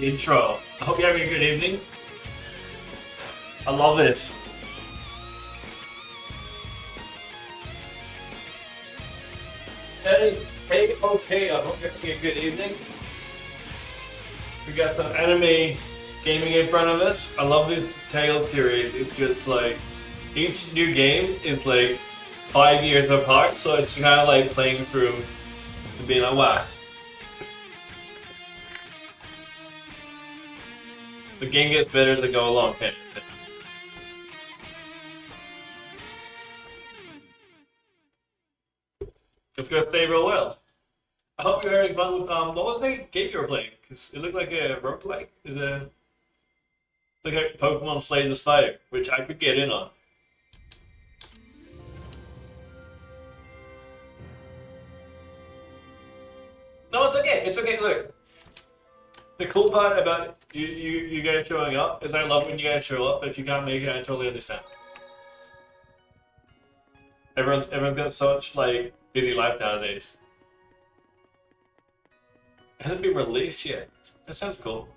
Intro. I hope you're having a good evening. I love this. Hey, okay, I hope you're having a good evening. We got some anime gaming in front of us. I love this Tales series. It's just like, each new game is like 5 years apart, so it's kind of like playing through and being like, wow. The game gets better as they go along, can't it? It's gonna stay real well. I hope you're having fun with, what was the game you were playing? Because it looked like a roguelike. Is a look like Pokemon Slays the Spider, which I could get in on. No, it's okay. It's okay. Look, the cool part about you guys showing up is I love when you guys show up. But if you can't make it, I totally understand. Everyone's got such like busy life nowadays. It hasn't been released yet. That sounds cool.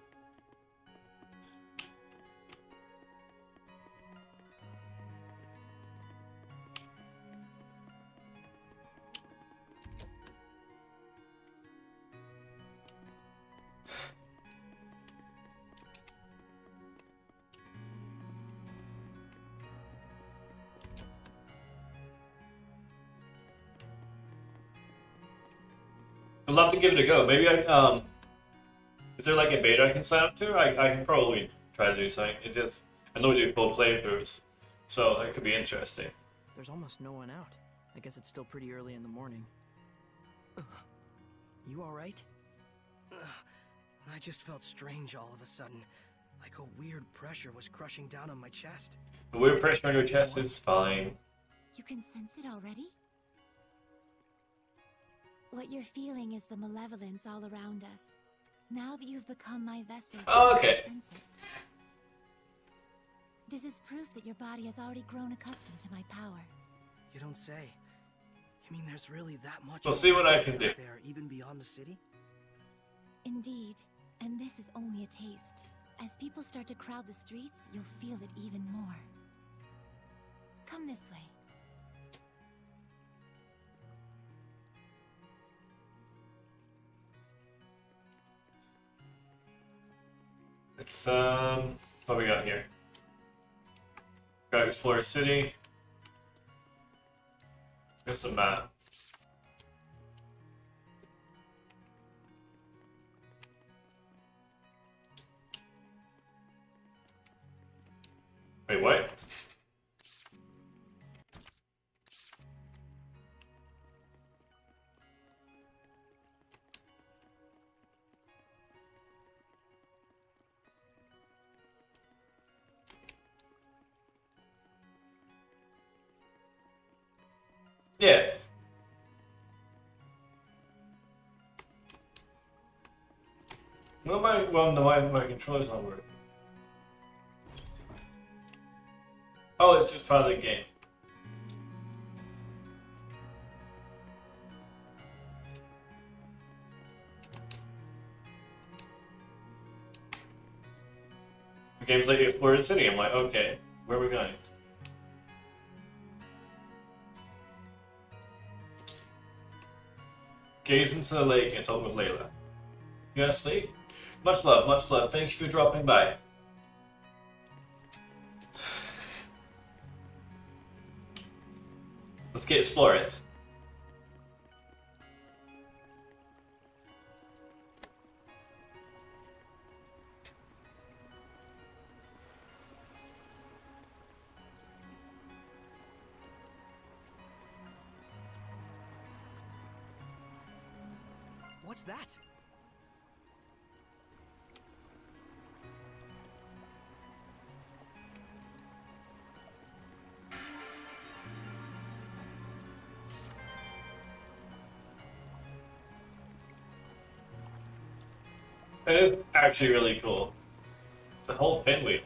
I'd love to give it a go. Maybe is there like a beta I can sign up to? I can probably try to do something. It just I know we do full playthroughs, so it could be interesting. There's almost no one out. I guess it's still pretty early in the morning. You all right? I just felt strange all of a sudden, like a weird pressure was crushing down on my chest. The weird pressure on your chest is fine. You can sense it already? What you're feeling is the malevolence all around us. Now that you've become my vessel, Oh, okay. you can sense it. This is proof that your body has already grown accustomed to my power. You don't say. You mean there's really that much? We'll see what I can do. Out there, even beyond the city? Indeed, and this is only a taste. As people start to crowd the streets, you'll feel it even more. Come this way. It's what we got here? Gotta explore a city. Got some map. Wait, what? Yeah. Well, my controller's not working. Oh, it's just part of the game. The game's like explore the city. I'm like, okay, where are we going? Gaze into the lake and talk with Layla. You gotta sleep? Much love, much love. Thank you for dropping by. Let's get exploring. What's that? It is actually really cool. It's a whole pinwheel.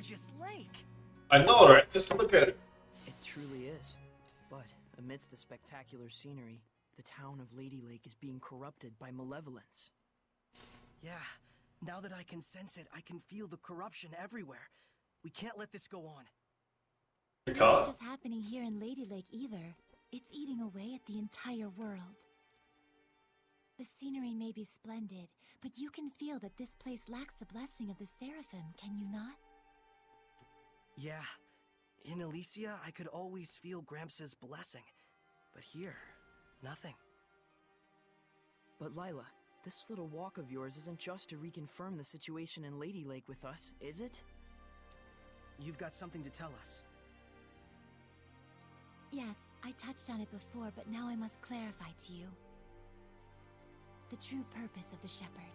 gorgeous lake. I know, right? Just look at it. It truly is. But amidst the spectacular scenery, the town of Lady Lake is being corrupted by malevolence. Yeah, now that I can sense it, I can feel the corruption everywhere. We can't let this go on. The It's car. not just happening here in Lady Lake either. It's eating away at the entire world. The scenery may be splendid, but you can feel that this place lacks the blessing of the Seraphim, can you not? Yeah, in Elysia, I could always feel Gramps' blessing. But here, nothing. But Lila, this little walk of yours isn't just to reconfirm the situation in Lady Lake with us, is it? You've got something to tell us. Yes, I touched on it before, but now I must clarify to you the true purpose of the Shepherd.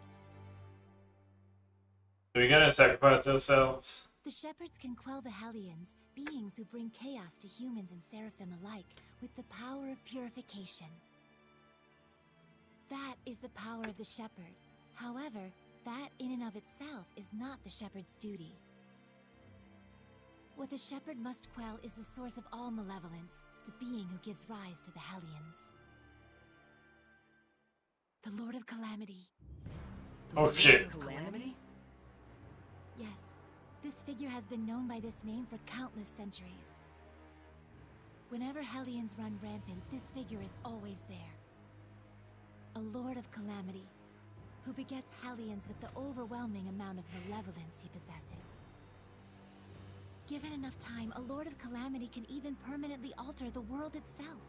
Are we gonna sacrifice ourselves? The Shepherds can quell the Hellions, beings who bring chaos to humans and Seraphim alike, with the power of purification. That is the power of the Shepherd. However, that in and of itself is not the Shepherd's duty. What the Shepherd must quell is the source of all malevolence, the being who gives rise to the Hellions. The Lord of Calamity. Oh shit. Calamity? Yes, this figure has been known by this name for countless centuries. Whenever Hellions run rampant, this figure is always there. A Lord of Calamity, who begets Hellions with the overwhelming amount of malevolence he possesses. Given enough time, a Lord of Calamity can even permanently alter the world itself.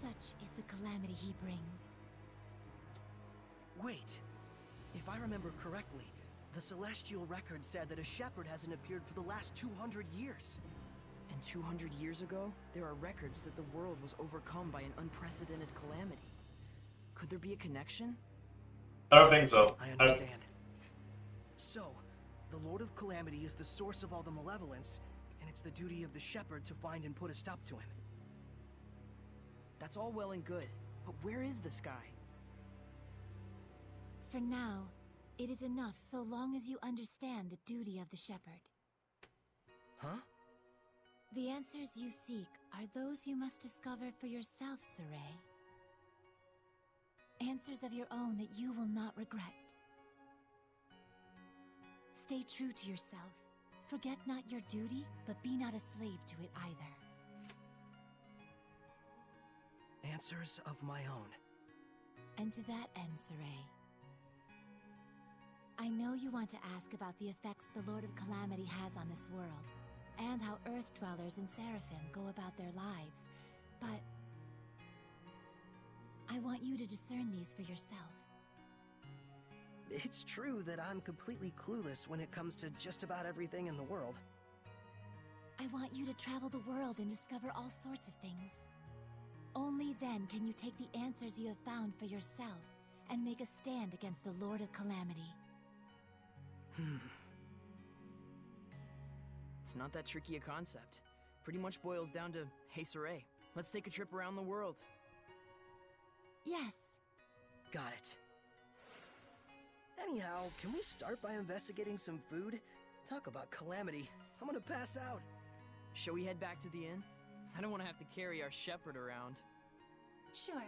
Such is the calamity he brings. Wait, if I remember correctly, the Celestial Record said that a shepherd hasn't appeared for the last 200 years. And 200 years ago, there are records that the world was overcome by an unprecedented calamity. Could there be a connection? I don't think so. I understand. So, the Lord of Calamity is the source of all the malevolence, and it's the duty of the shepherd to find and put a stop to him. That's all well and good, but where is this guy? For now, it is enough so long as you understand the duty of the Shepherd. Huh? The answers you seek are those you must discover for yourself, Saray. Answers of your own that you will not regret. Stay true to yourself. Forget not your duty, but be not a slave to it either. Answers of my own. And to that end, Saray, I know you want to ask about the effects the Lord of Calamity has on this world, and how Earth Dwellers and Seraphim go about their lives, but I want you to discern these for yourself. It's true that I'm completely clueless when it comes to just about everything in the world. I want you to travel the world and discover all sorts of things. Only then can you take the answers you have found for yourself and make a stand against the Lord of Calamity. It's not that tricky a concept. Pretty much boils down to, hey Saray, let's take a trip around the world. Yes. Got it. Anyhow, can we start by investigating some food? Talk about calamity. I'm gonna pass out. Shall we head back to the inn? I don't want to have to carry our shepherd around. Sure.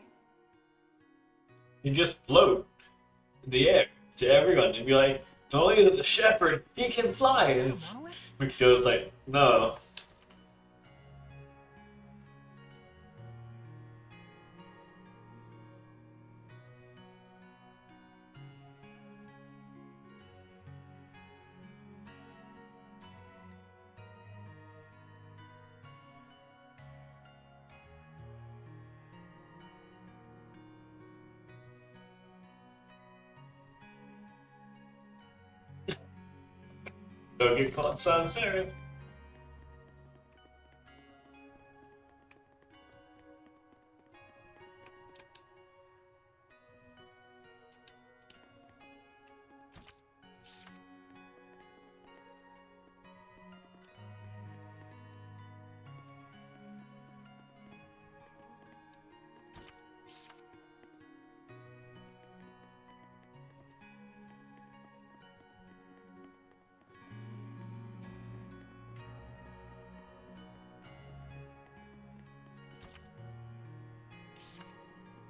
You just float in the air to everyone and be like, not only is it the shepherd, he can fly. And Mix goes like, no. Don't get caught, son, Sarah.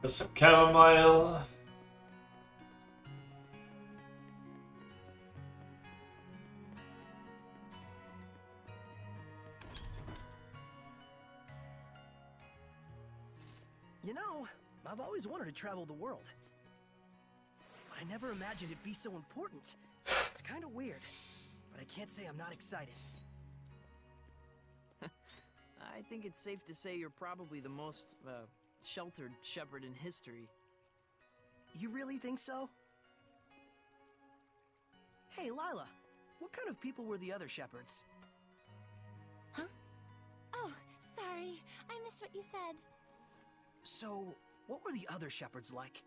There's some chamomile. You know, I've always wanted to travel the world. I never imagined it'd be so important. It's kind of weird, but I can't say I'm not excited. I think it's safe to say you're probably the most, sheltered shepherd in history. You really think so? Hey, Lila, what kind of people were the other shepherds? Huh? Oh, sorry. I missed what you said. So, what were the other shepherds like?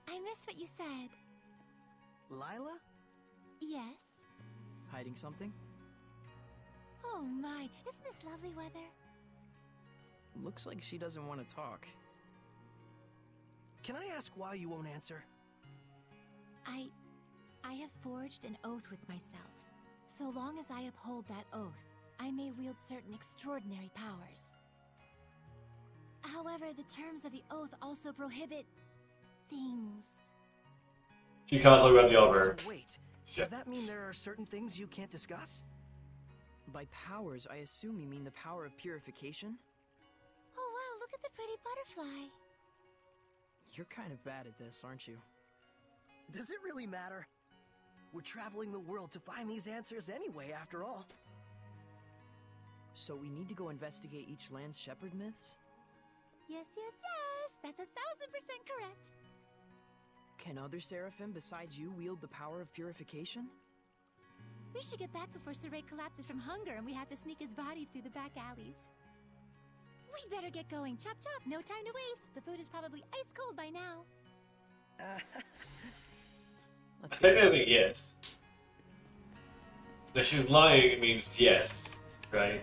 I missed what you said. Lila? Yes? Hiding something? Oh my, isn't this lovely weather? Looks like she doesn't want to talk. Can I ask why you won't answer? I have forged an oath with myself. So long as I uphold that oath, I may wield certain extraordinary powers. However, the terms of the oath also prohibit things. She can't talk about the other. So wait, Shit. does that mean there are certain things you can't discuss? By powers, I assume you mean the power of purification? Oh wow, look at the pretty butterfly. You're kind of bad at this, aren't you? Does it really matter? We're traveling the world to find these answers anyway, after all. So we need to go investigate each land's shepherd myths? Yes, yes, yes! That's 1000% correct! Can other seraphim besides you wield the power of purification? We should get back before Saray collapses from hunger and we have to sneak his body through the back alleys. We'd better get going. Chop chop, no time to waste. The food is probably ice cold by now. Let's go. Technically, yes. If she's lying, it means yes, right?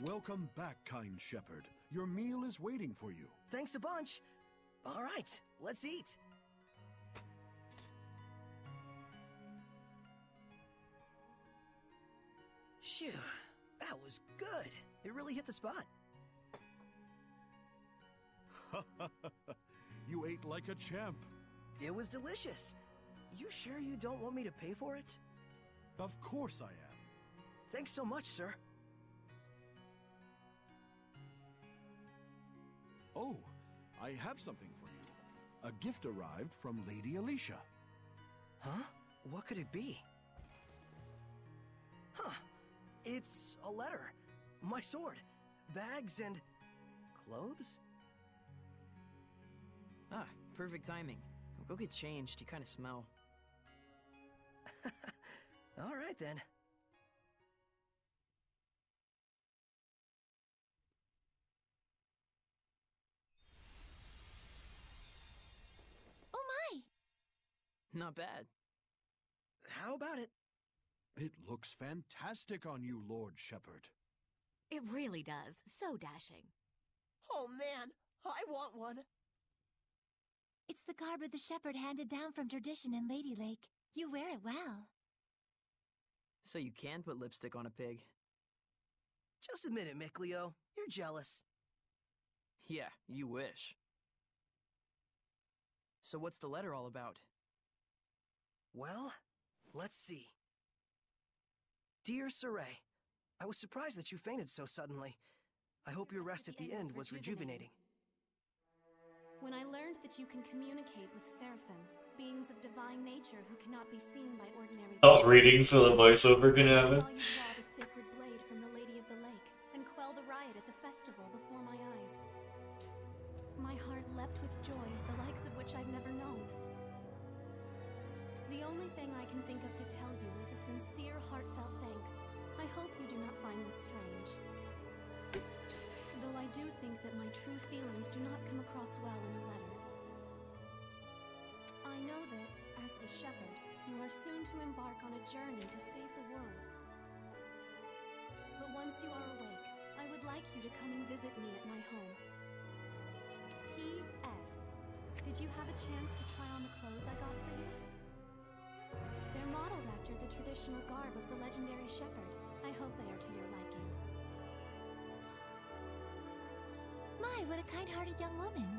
Welcome back, kind shepherd. Your meal is waiting for you. Thanks a bunch. All right, let's eat. Phew, that was good. It really hit the spot. You ate like a champ. It was delicious. You sure you don't want me to pay for it? Of course I am. Thanks so much, sir. Oh, I have something for you. A gift arrived from Lady Alicia. Huh? What could it be? Huh. It's a letter. My sword. Bags and... clothes? Ah, perfect timing. Go get changed, you kind of smell. All right, then. Oh my! Not bad. How about it? It looks fantastic on you, Lord Shepherd. It really does. So dashing. Oh, man. I want one. It's the garb of the shepherd handed down from tradition in Lady Lake. You wear it well. So you can put lipstick on a pig? Just admit it, Mickleo. You're jealous. Yeah, you wish. So what's the letter all about? Well, let's see. Dear Saray, I was surprised that you fainted so suddenly. I hope your rest at the end was rejuvenating. When I learned that you can communicate with seraphim, beings of divine nature who cannot be seen by ordinary I was reading so the voiceover can I happen. saw you draw the sacred blade from the Lady of the Lake and quell the riot at the festival before my eyes. My heart leapt with joy, the likes of which I've never known. The only thing I can think of to tell you is a sincere, heartfelt thanks. I hope you do not find this strange. Though I do think that my true feelings do not come across well in a letter. I know that, as the shepherd, you are soon to embark on a journey to save the world. Once you are awake, I would like you to come and visit me at my home. P.S. Did you have a chance to try on the clothes I got for you? They're modeled after the traditional garb of the legendary shepherd. I hope they are to your liking. My, what a kind-hearted young woman.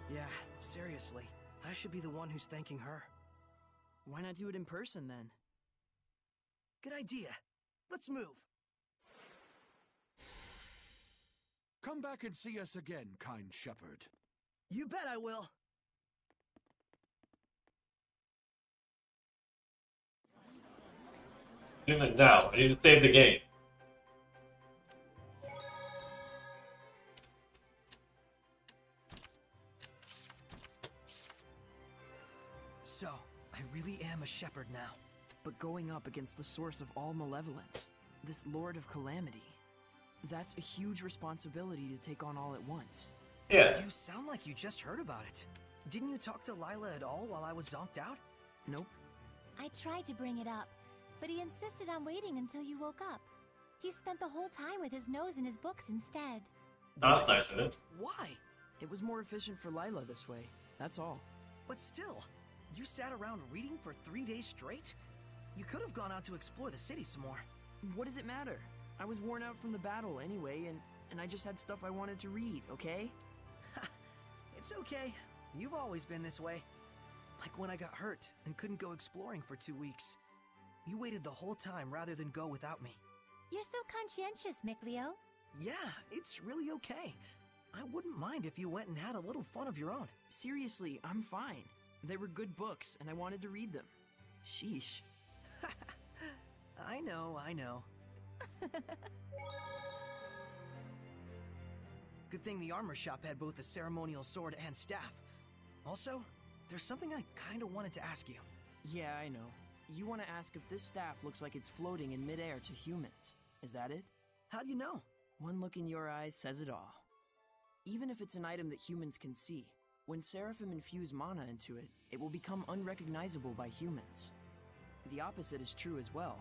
Yeah, seriously. I should be the one who's thanking her. Why not do it in person then? Good idea. Let's move. Come back and see us again, kind shepherd. You bet I will. Doing it now. I need to save the game. So, I really am a shepherd now. But going up against the source of all malevolence, this Lord of Calamity, that's a huge responsibility to take on all at once. Yeah. You sound like you just heard about it. Didn't you talk to Lila at all while I was zonked out? Nope. I tried to bring it up, but he insisted on waiting until you woke up. He spent the whole time with his nose in his books instead. That's nice of it. Why? It was more efficient for Lila this way, that's all. But still, you sat around reading for 3 days straight? You could have gone out to explore the city some more. What does it matter? I was worn out from the battle anyway, and I just had stuff I wanted to read, okay? It's okay. You've always been this way. Like when I got hurt and couldn't go exploring for 2 weeks. You waited the whole time rather than go without me. You're so conscientious, Micleo. Yeah, it's really okay. I wouldn't mind if you went and had a little fun of your own. Seriously, I'm fine. They were good books, and I wanted to read them. Sheesh. I know. Good thing the armor shop had both a ceremonial sword and staff. Also, there's something I kinda wanted to ask you. Yeah, I know. You want to ask if this staff looks like it's floating in midair to humans. Is that it? How do you know? One look in your eyes says it all. Even if it's an item that humans can see, when Seraphim infuse mana into it, it will become unrecognizable by humans. The opposite is true as well.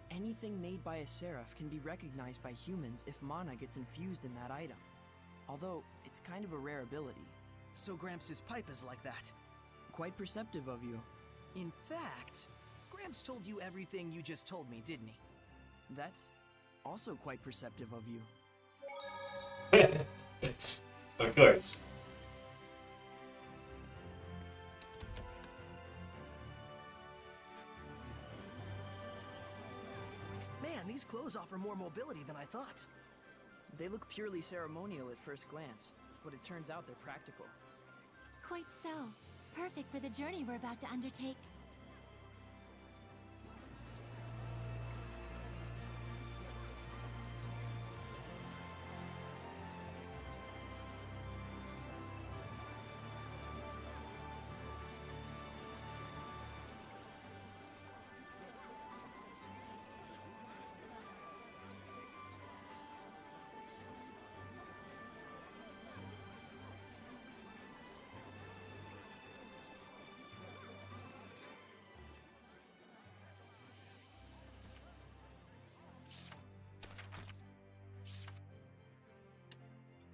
Anything made by a Seraph can be recognized by humans if mana gets infused in that item. Although, it's kind of a rare ability. So Gramps' pipe is like that. Quite perceptive of you. In fact, Gramps told you everything you just told me, didn't he? That's also quite perceptive of you. Of course. Man, these clothes offer more mobility than I thought. They look purely ceremonial at first glance, but it turns out they're practical. Quite so. Perfect for the journey we're about to undertake.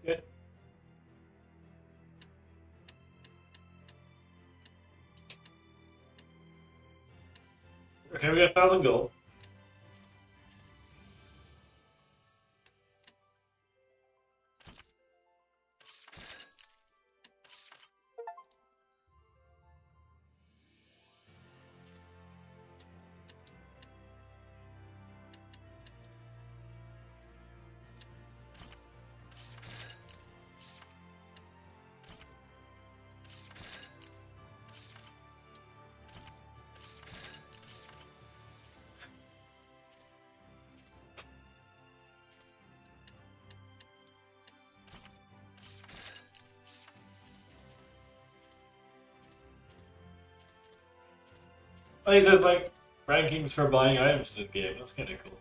Good. Okay, we got 1,000 gold. Oh, these are like rankings for buying items in this game. That's kind of cool.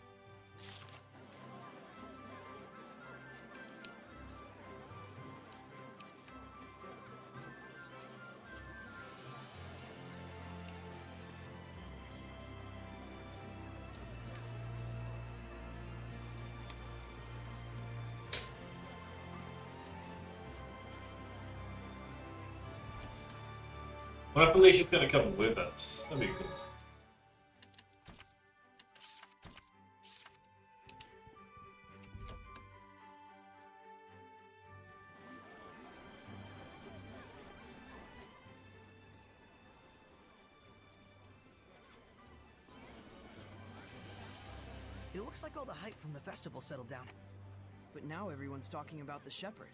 Hopefully she's gonna come with us. That'd be cool. It looks like all the hype from the festival settled down. But now everyone's talking about the shepherd.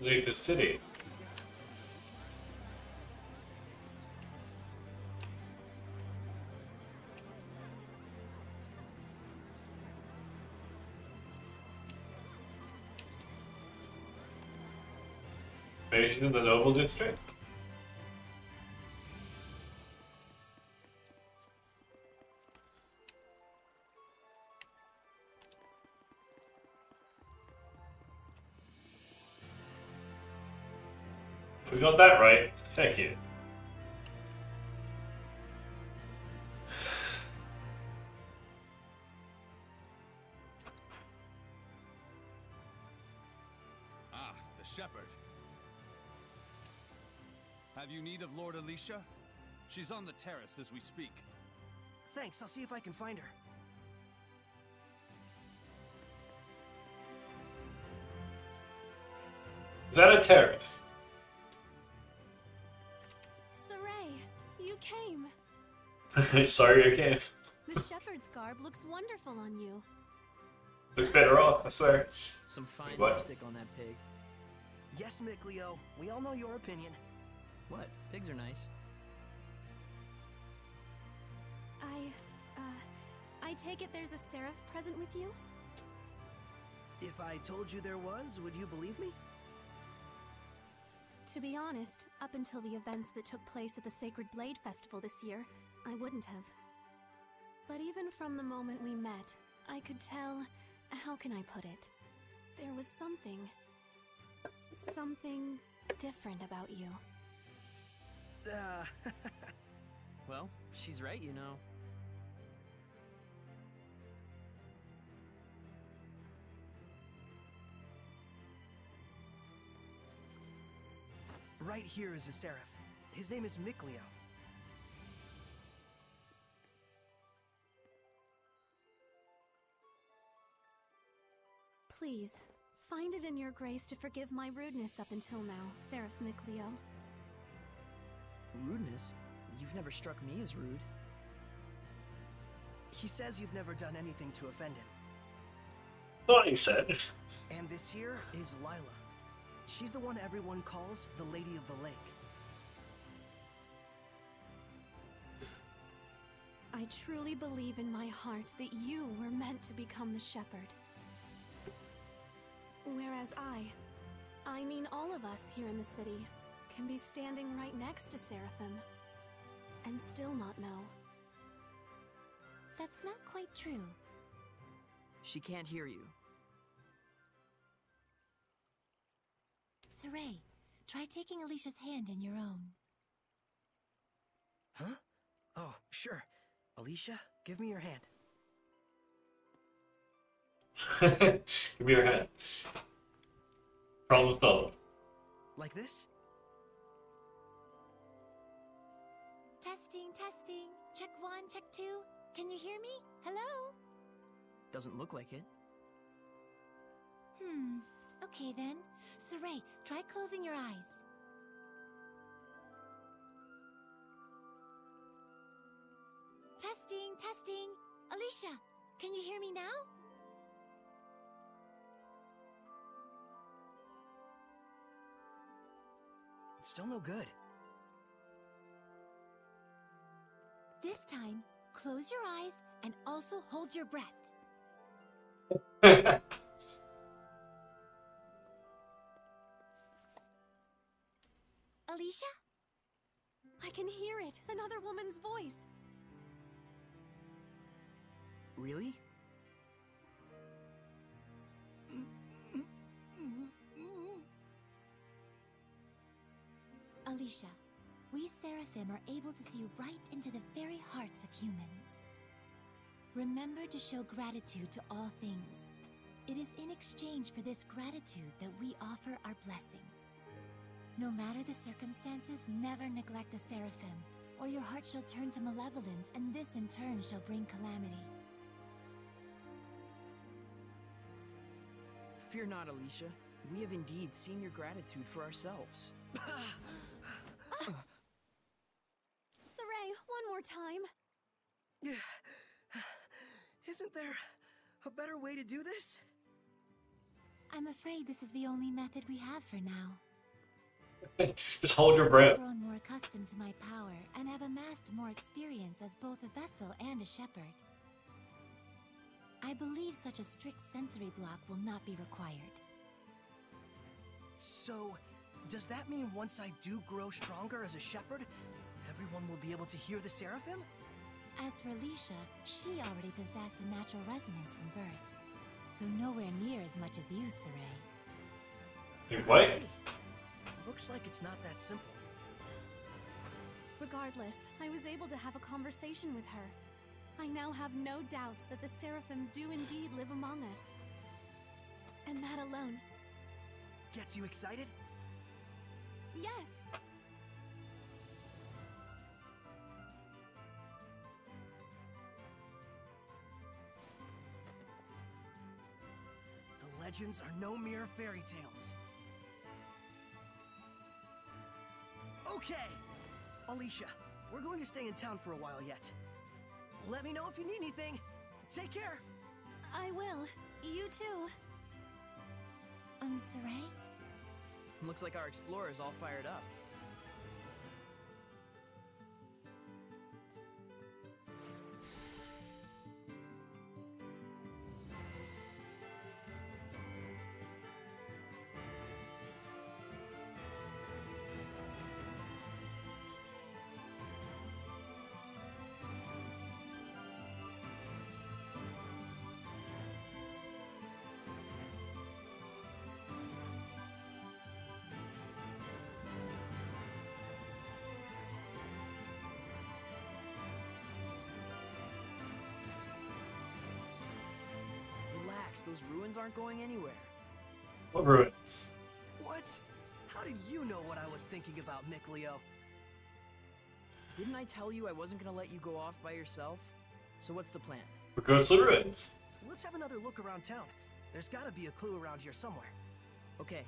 Leave the city. Invasion in the Noble District. We got that right. Thank you. Ah, the shepherd. Have you need of Lord Alicia? She's on the terrace as we speak. Thanks, I'll see if I can find her. Is that a terrace? Saray, you came. Sorry, I can't. The shepherd's garb looks wonderful on you. Looks better off, I swear. Some fine What? lipstick on that pig. Yes, Mick Leo, we all know your opinion. What? Pigs are nice. I take it there's a seraph present with you? If I told you there was, would you believe me? To be honest, up until the events that took place at the Sacred Blade Festival this year, I wouldn't have. But even from the moment we met, I could tell... how can I put it? There was something different about you. Well, she's right, you know. Right here is a seraph. His name is Mick Leo. Please, find it in your grace to forgive my rudeness up until now, Seraph Mick Leo. Rudeness? You've never struck me as rude. He says you've never done anything to offend him. That's what he said. And this here is Lila. She's the one everyone calls the Lady of the Lake. I truly believe in my heart that you were meant to become the shepherd. Whereas I mean all of us here in the city, can be standing right next to Seraphim and still not know. That's not quite true. She can't hear you. Saray, try taking Alicia's hand in your own. Huh? Oh, sure. Alicia, give me your hand. Give me your hand. Problem solved. Like this? Testing, testing. Check 1, check 2. Can you hear me? Hello? Doesn't look like it. Okay then. Saray, try closing your eyes. Testing, testing. Alicia, can you hear me now? It's still no good. This time, close your eyes and also hold your breath. Alicia? I can hear it! Another woman's voice! Really? Alicia, we Seraphim are able to see right into the very hearts of humans. Remember to show gratitude to all things. It is in exchange for this gratitude that we offer our blessing. No matter the circumstances, never neglect the Seraphim, or your heart shall turn to malevolence, and this in turn shall bring calamity. Fear not, Alicia. We have indeed seen your gratitude for ourselves. Saray, one more time. Yeah. Isn't there a better way to do this? I'm afraid this is the only method we have for now. Just hold your breath. I've grown more accustomed to my power and have amassed more experience as both a vessel and a shepherd. I believe such a strict sensory block will not be required. So, does that mean once I do grow stronger as a shepherd, everyone will be able to hear the Seraphim? As for Alicia, she already possessed a natural resonance from birth, though nowhere near as much as you, Saray. What? See, looks like it's not that simple. Regardless, I was able to have a conversation with her. I now have no doubts that the Seraphim do indeed live among us. And that alone. Gets you excited? Yes! The legends are no mere fairy tales. Okay! Alicia, we're going to stay in town for a while yet. Let me know if you need anything. Take care! I will. You too. Saray? Looks like our explorer's all fired up. Relax, those ruins aren't going anywhere. What ruins? What? How did you know what I was thinking about, Nick Leo? Didn't I tell you I wasn't gonna let you go off by yourself? So what's the plan? We go to the ruins. Let's have another look around town. There's gotta be a clue around here somewhere. Okay.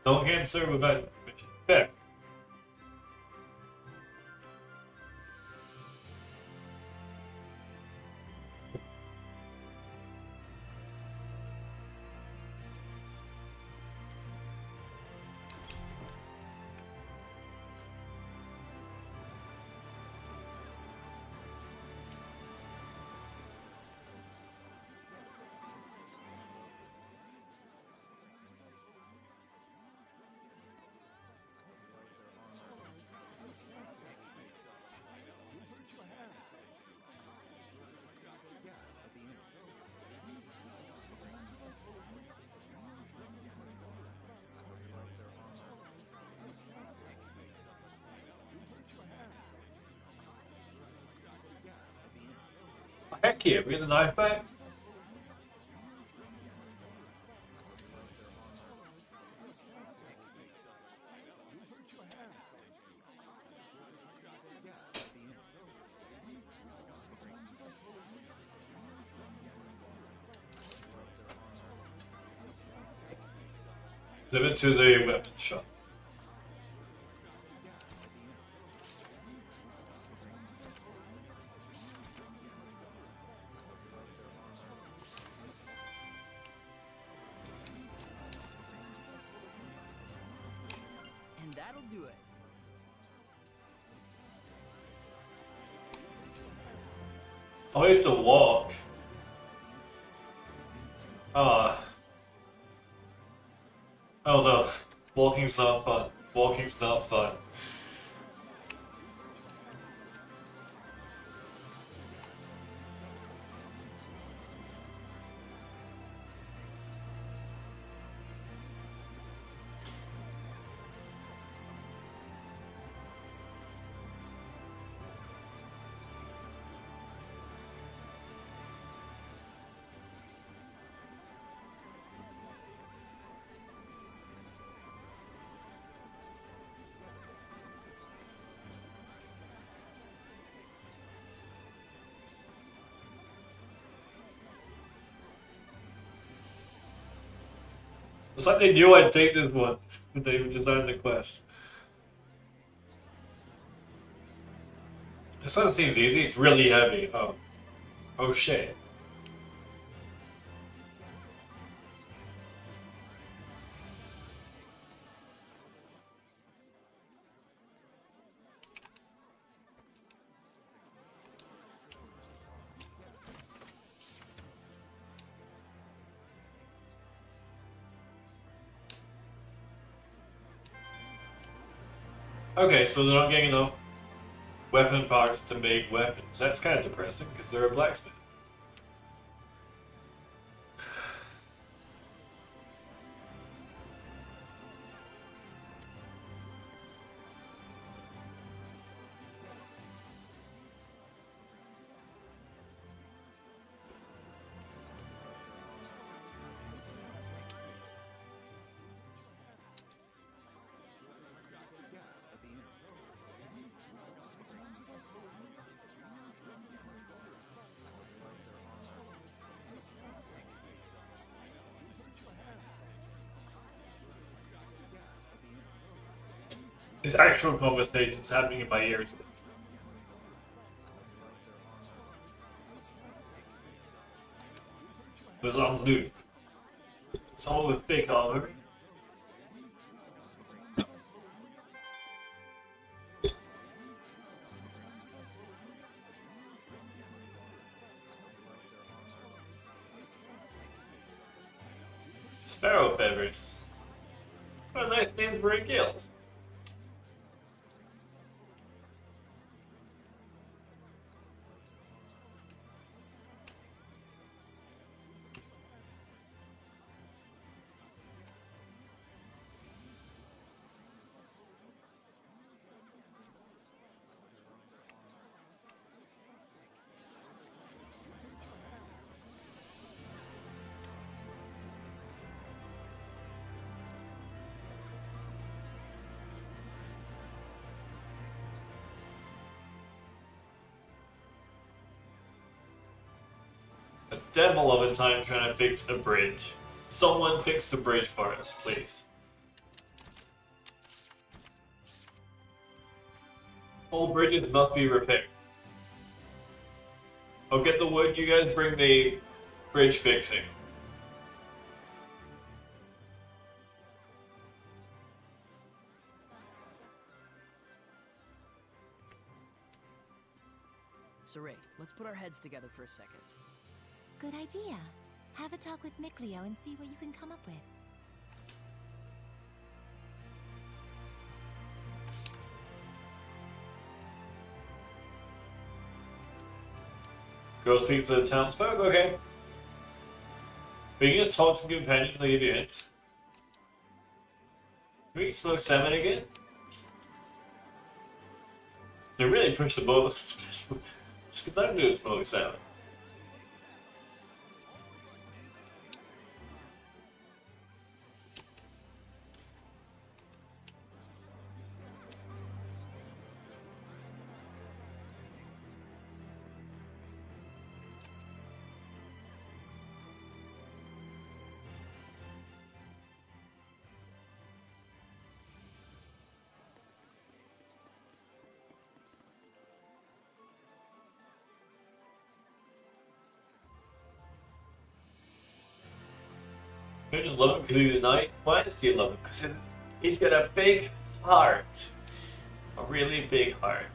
No answer without mission. Fair. Heck yeah, we get the knife back. Deliver to the weapon shop. And that'll do it. I have to walk. Oh no. Walking's not fun. Walking's not fun. It's like they knew I'd take this one, but they were just learning the quest. This one seems easy. It's really heavy. Oh. Oh shit. Okay, so they're not getting enough weapon parts to make weapons. That's kind of depressing, because they're a blacksmith. There's actual conversations happening in my ears. It was on loop. Someone with big armor. Sparrow feathers. What a nice name for a guild. A devil of a time trying to fix a bridge. Someone fix the bridge for us, please. All bridges must be repaired. I'll get the word, you guys bring the bridge fixing. Saray, let's put our heads together for a second. Good idea. Have a talk with Mikleo and see what you can come up with. Go speak to the townsfolk? Okay. We can just talk to companions and they give you hints. Can we smoke salmon again? They really pushed the boat. Just get that to do smoke salmon. You just love him because he's a knight. Why does he love him? Because he's got a big heart. A really big heart.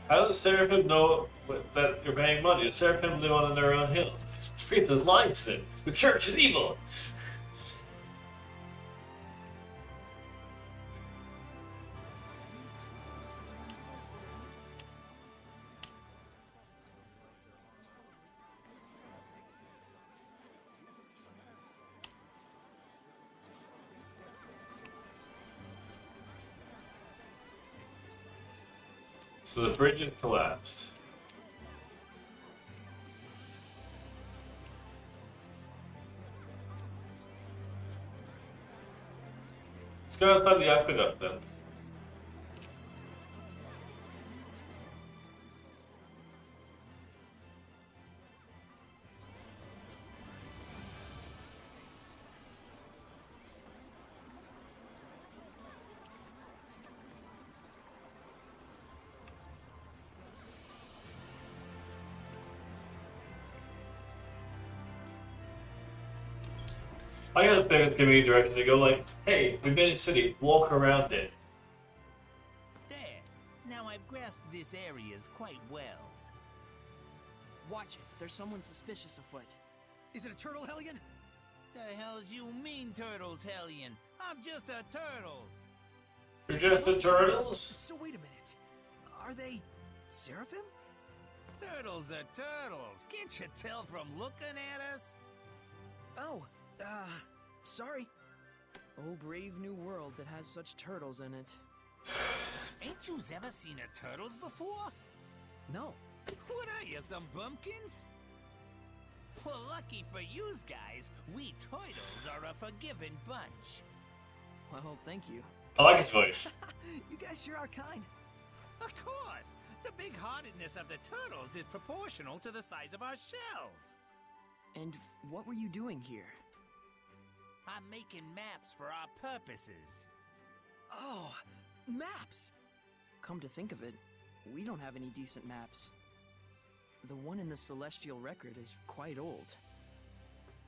How does Seraphim know that you're paying money? The Seraphim live on their own hill. Speak the line to them. The church is evil. So the bridge is collapsed. Let's go outside the aqueduct then. I gotta say, it's giving me directions to go like, hey, we've been in the city, walk around it. There. Now I've grasped this areas quite well. Watch it. There's someone suspicious afoot. Is it a turtle, Hellion? The hell's you mean, Turtles, Hellion? I'm just a Turtles. You're just the turtles? So wait a minute. Are they Seraphim? Turtles are turtles. Can't you tell from looking at us? Oh, sorry. Oh, brave new world that has such turtles in it. Ain't yous ever seen a turtles before? No. What are you, some bumpkins? Well, lucky for yous guys, we turtles are a forgiving bunch. Well, thank you. I like his voice. You guys sure are kind. Of course! The big-heartedness of the turtles is proportional to the size of our shells. And what were you doing here? I'm making maps for our purposes. Oh, maps! Come to think of it, we don't have any decent maps. The one in the Celestial Record is quite old.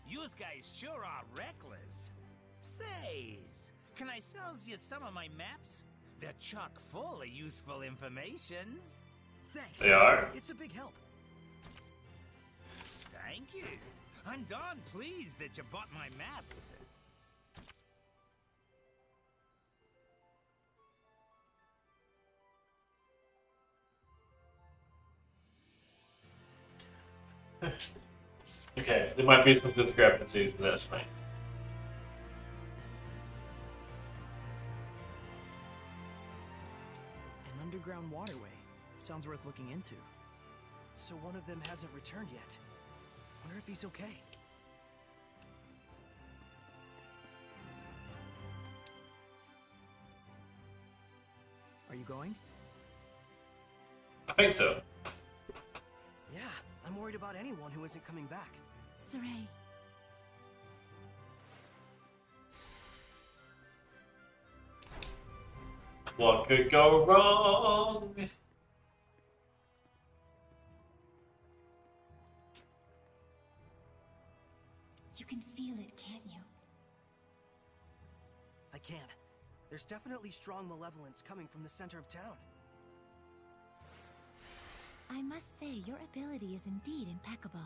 Yous guys sure are reckless. Says, can I sell you some of my maps? They're chock full of useful informations. Thanks. They are? It's a big help. Thank yous. I'm darn pleased that you bought my maps. Okay, there might be some discrepancies, but that's fine. underground waterway. Sounds worth looking into. So one of them hasn't returned yet. Wonder if he's okay. Are you going? I think so. Yeah, I'm worried about anyone who isn't coming back. Saray. What could go wrong? You can feel it, can't you? I can. There's definitely strong malevolence coming from the center of town. I must say, your ability is indeed impeccable.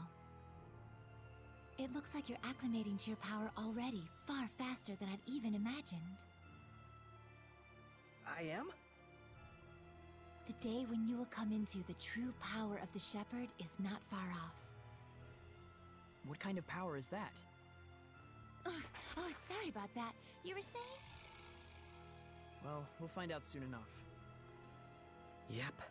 It looks like you're acclimating to your power already, far faster than I'd even imagined. I am? The day when you will come into the true power of the Shepherd is not far off. What kind of power is that? Ugh, oh, sorry about that. You were saying? Well, we'll find out soon enough. Yep.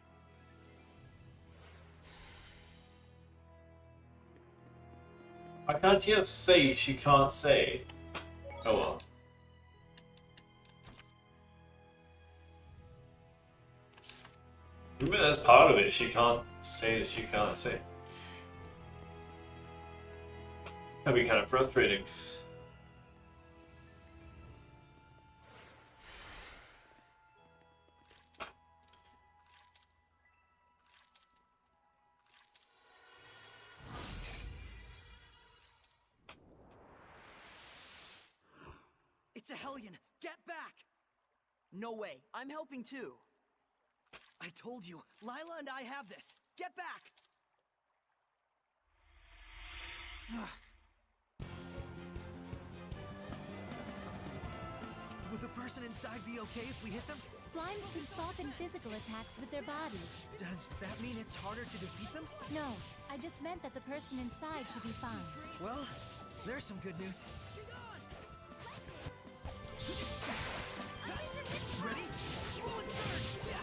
Why can't she just say she can't say? Oh well. Maybe that's part of it. She can't say that she can't say. That'd be kind of frustrating. It's a Hellion! Get back! No way. I'm helping too. I told you, Lila and I have this. Get back! Will the person inside be okay if we hit them? Slimes can soften physical attacks with their bodies. Does that mean it's harder to defeat them? No, I just meant that the person inside should be fine. Well, there's some good news. Ready? Forward surge! Yeah!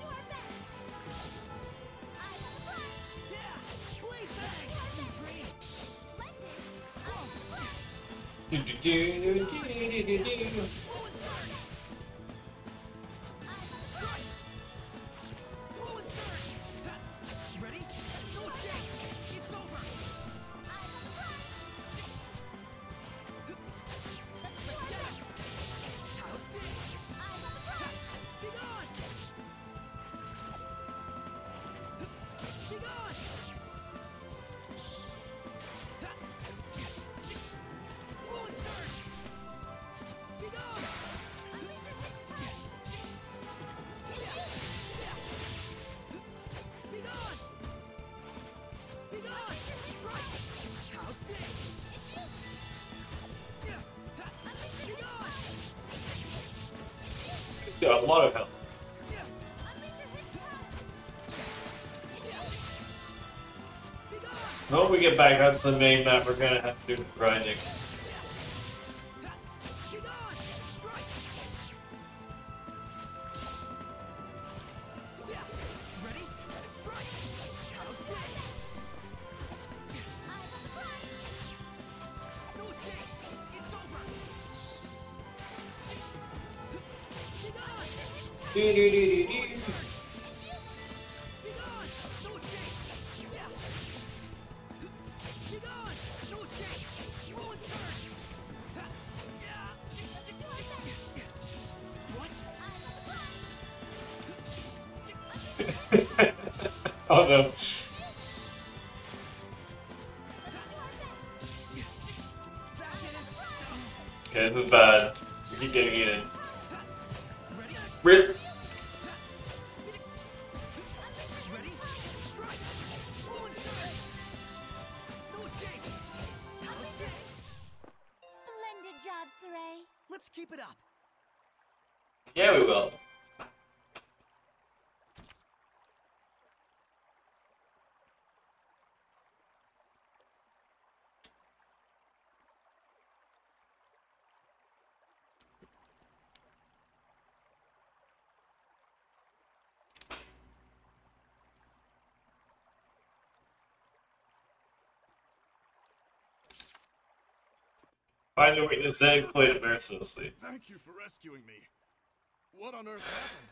Blade bang! Sweet dreams! Forward surge! Forward surge! Ready? No escape! It's over! Let's get it! How's this? Be gone! Be gone! Forward surge! Be gone! Be gone! Be gone! Strike! How's this? Be gone! Got a lot of help. Be gone! When we get back onto the main map, we're gonna have to do some grinding. Be gone! Strike! Ready? Strike! How's this? No escape! It's over! Be gone! Do-do-do-do-do. Be gone! No escape! Be gone! No escape! Forward surge! What? Oh no. That did it! Okay, this is bad. We keep getting in. Ready? Rip. Ready? Strike! Forward surge! No escape! How's this? Splendid job, Saray. Let's keep it up. Yeah, we will. Find your weakness, then exploit it mercilessly. Thank you for rescuing me. What on earth happened?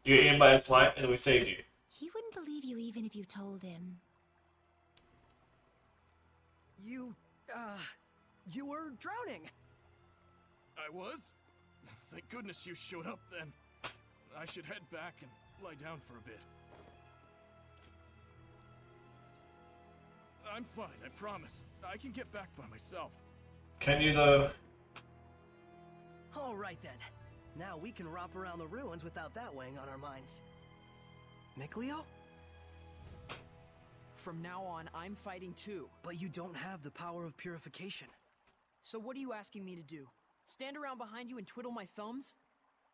You were eaten by a slime, and we saved you. He wouldn't believe you even if you told him. You were drowning. I was? Thank goodness you showed up then. I should head back and lie down for a bit. I'm fine, I promise. I can get back by myself. Can you, though? All right then. Now we can romp around the ruins without that weighing on our minds. Mikleo? From now on, I'm fighting too. But you don't have the power of purification. So what are you asking me to do? Stand around behind you and twiddle my thumbs?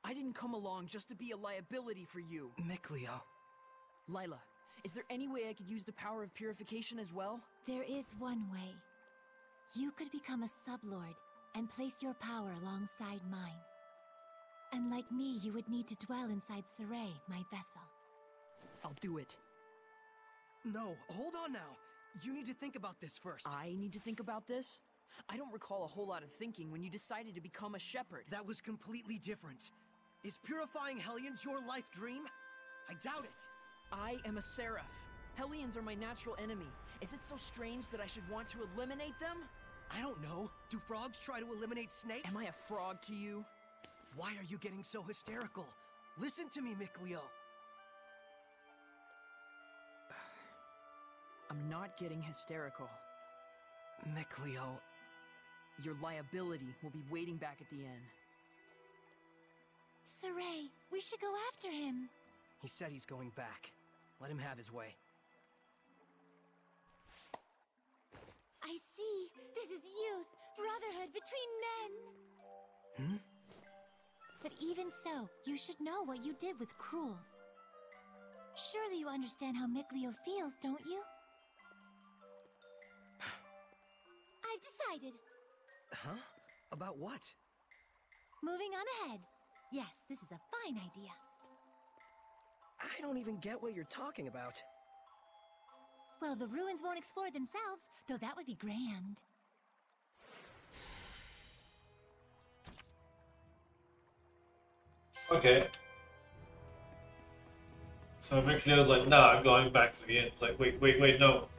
I didn't come along just to be a liability for you. Mikleo. Lila, is there any way I could use the power of purification as well? There is one way. You could become a sublord and place your power alongside mine. And like me, you would need to dwell inside Saray, my vessel. I'll do it. No, hold on now. You need to think about this first. I need to think about this? I don't recall a whole lot of thinking when you decided to become a shepherd. That was completely different. Is purifying Hellions your life dream? I doubt it. I am a seraph. Hellions are my natural enemy. Is it so strange that I should want to eliminate them? I don't know. Do frogs try to eliminate snakes? Am I a frog to you? Why are you getting so hysterical? Listen to me, Mikleo. I'm not getting hysterical. Mikleo. Your liability will be waiting back at the inn. Saray, we should go after him. He said he's going back. Let him have his way. I see. This is youth, brotherhood between men. But even so, you should know what you did was cruel. Surely you understand how Mikleo feels, don't you? I've decided. Huh? About what? Moving on ahead. Yes, this is a fine idea. I don't even get what you're talking about. Well, the ruins won't explore themselves, though that would be grand. Okay. So Mixio's like, nah, I'm going back to the inn. It's like, wait, no.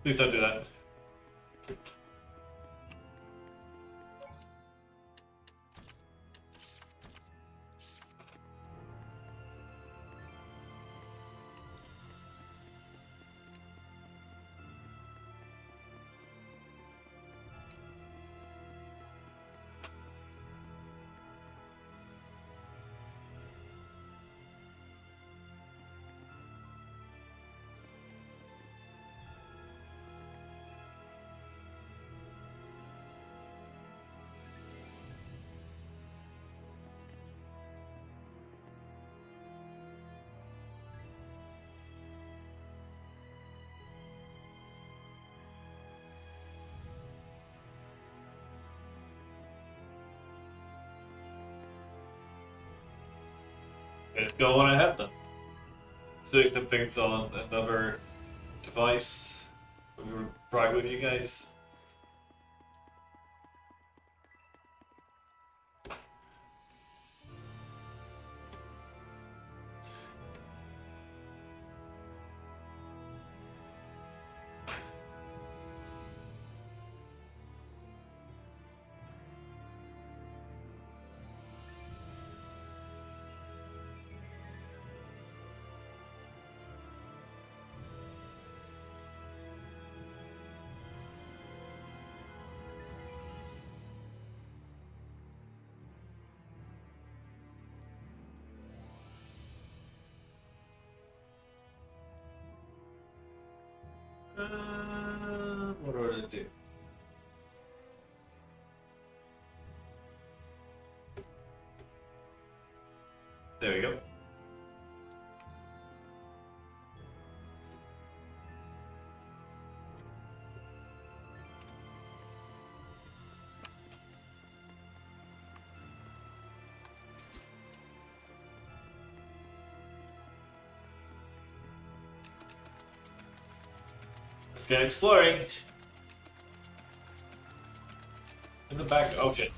Please don't do that. Let's go on ahead then. Doing some things on another device. We were right with you guys. What do I do? There we go. Let's get exploring. In the back. Oh shit.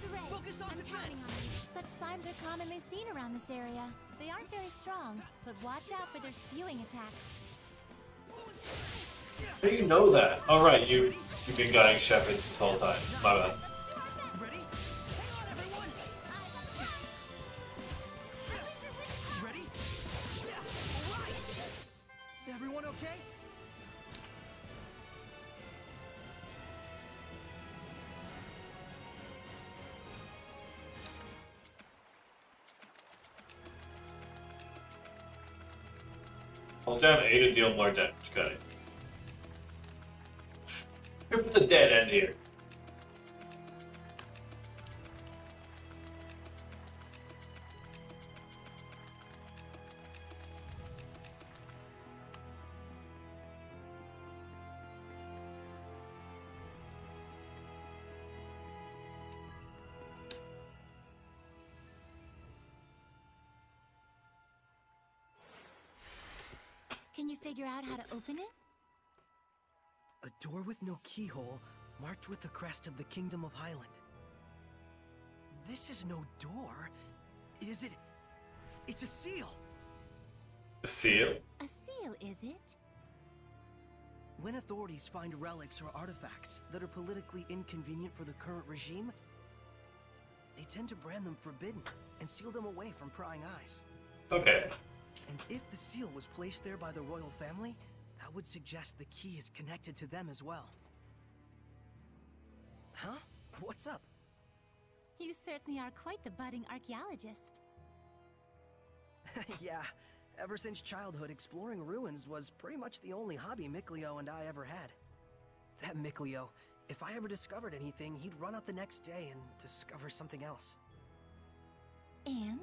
Saray, I'm counting on you. Such slimes are commonly seen around this area. They aren't very strong, but watch out for their spewing attacks. How do you know that? Oh right, you've been guiding shepherds this whole time. My bad. Ready? Hang on, everyone! Ready? Yeah, all right! Everyone okay? Hold down A to deal more damage. Got it. Who's the dead end here? Can you figure out how to open it? A door with no keyhole, marked with the crest of the Kingdom of Highland. This is no door. Is it? It's a seal! A seal? A seal, is it? When authorities find relics or artifacts that are politically inconvenient for the current regime, they tend to brand them forbidden and seal them away from prying eyes. Okay. And if the seal was placed there by the royal family, that would suggest the key is connected to them as well. Huh? What's up? You certainly are quite the budding archaeologist. Yeah, ever since childhood, exploring ruins was pretty much the only hobby Mikleo and I ever had. That Mikleo, if I ever discovered anything, he'd run out the next day and discover something else. And?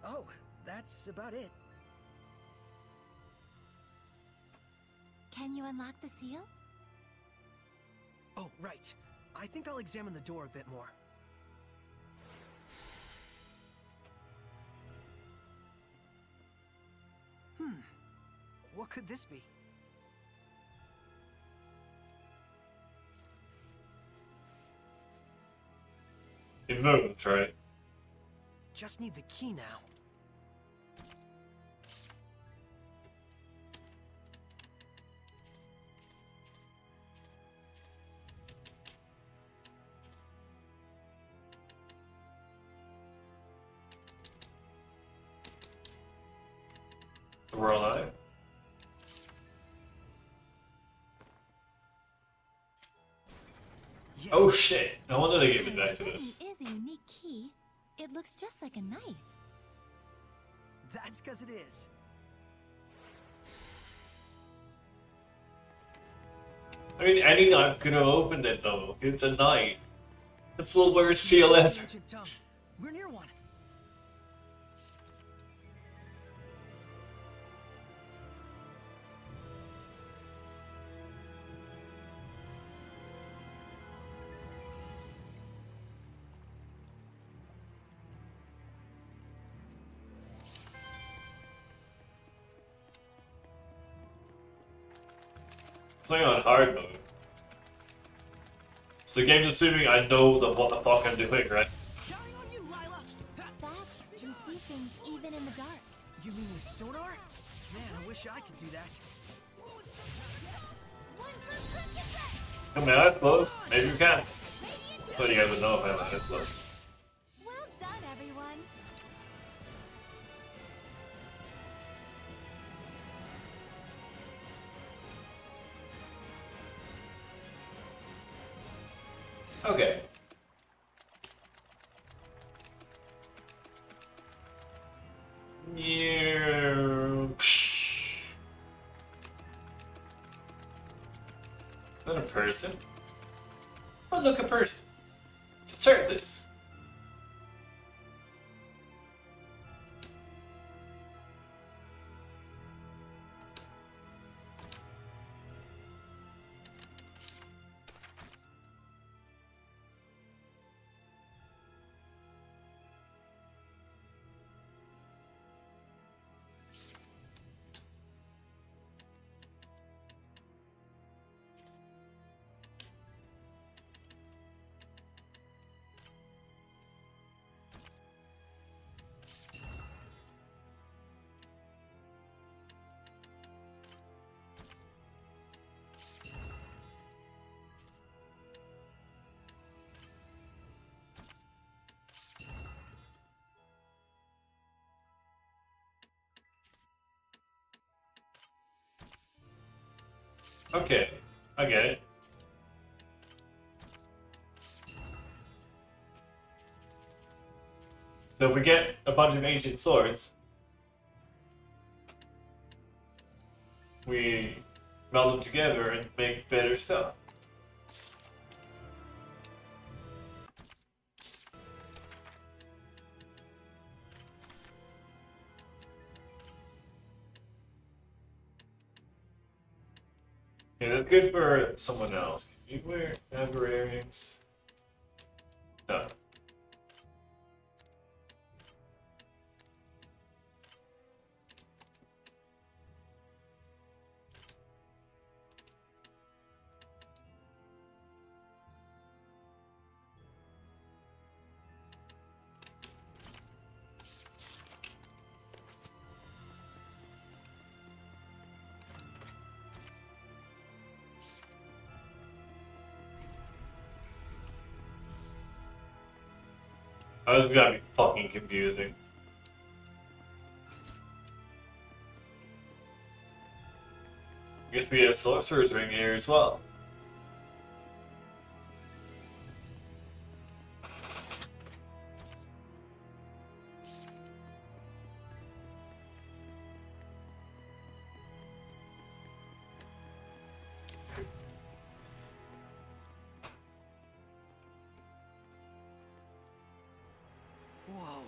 Oh, that's about it. Can you unlock the seal? Oh, right. I think I'll examine the door a bit more. What could this be? It moves, right? Just need the key now. We're alive. Yes. Oh shit! No wonder they gave me back to It this. is a unique key. It looks just like a knife. That's because it is. I mean, any knife could have opened it though. It's a knife. It's the worst seal ever. Ancient tongue. We're near one. Playing on hard mode. So the game's assuming I know what the fuck I'm doing, right? Counting on you, Lila. Bats can see things even in the dark. You mean with sonar? Man, I wish I could do that. Come on, that's close. Maybe you can. But you guys would know if I had that close. Well done, everyone. Okay. Yeah. Is that a person? Oh, look, a person. Insert this. Okay, I get it. So if we get a bunch of ancient swords, we meld them together and make better stuff. Yeah, that's good for someone else. Can you wear amber earrings? No. Oh, this is gonna be fucking confusing. I guess we have sorcerer's ring here as well. Whoa.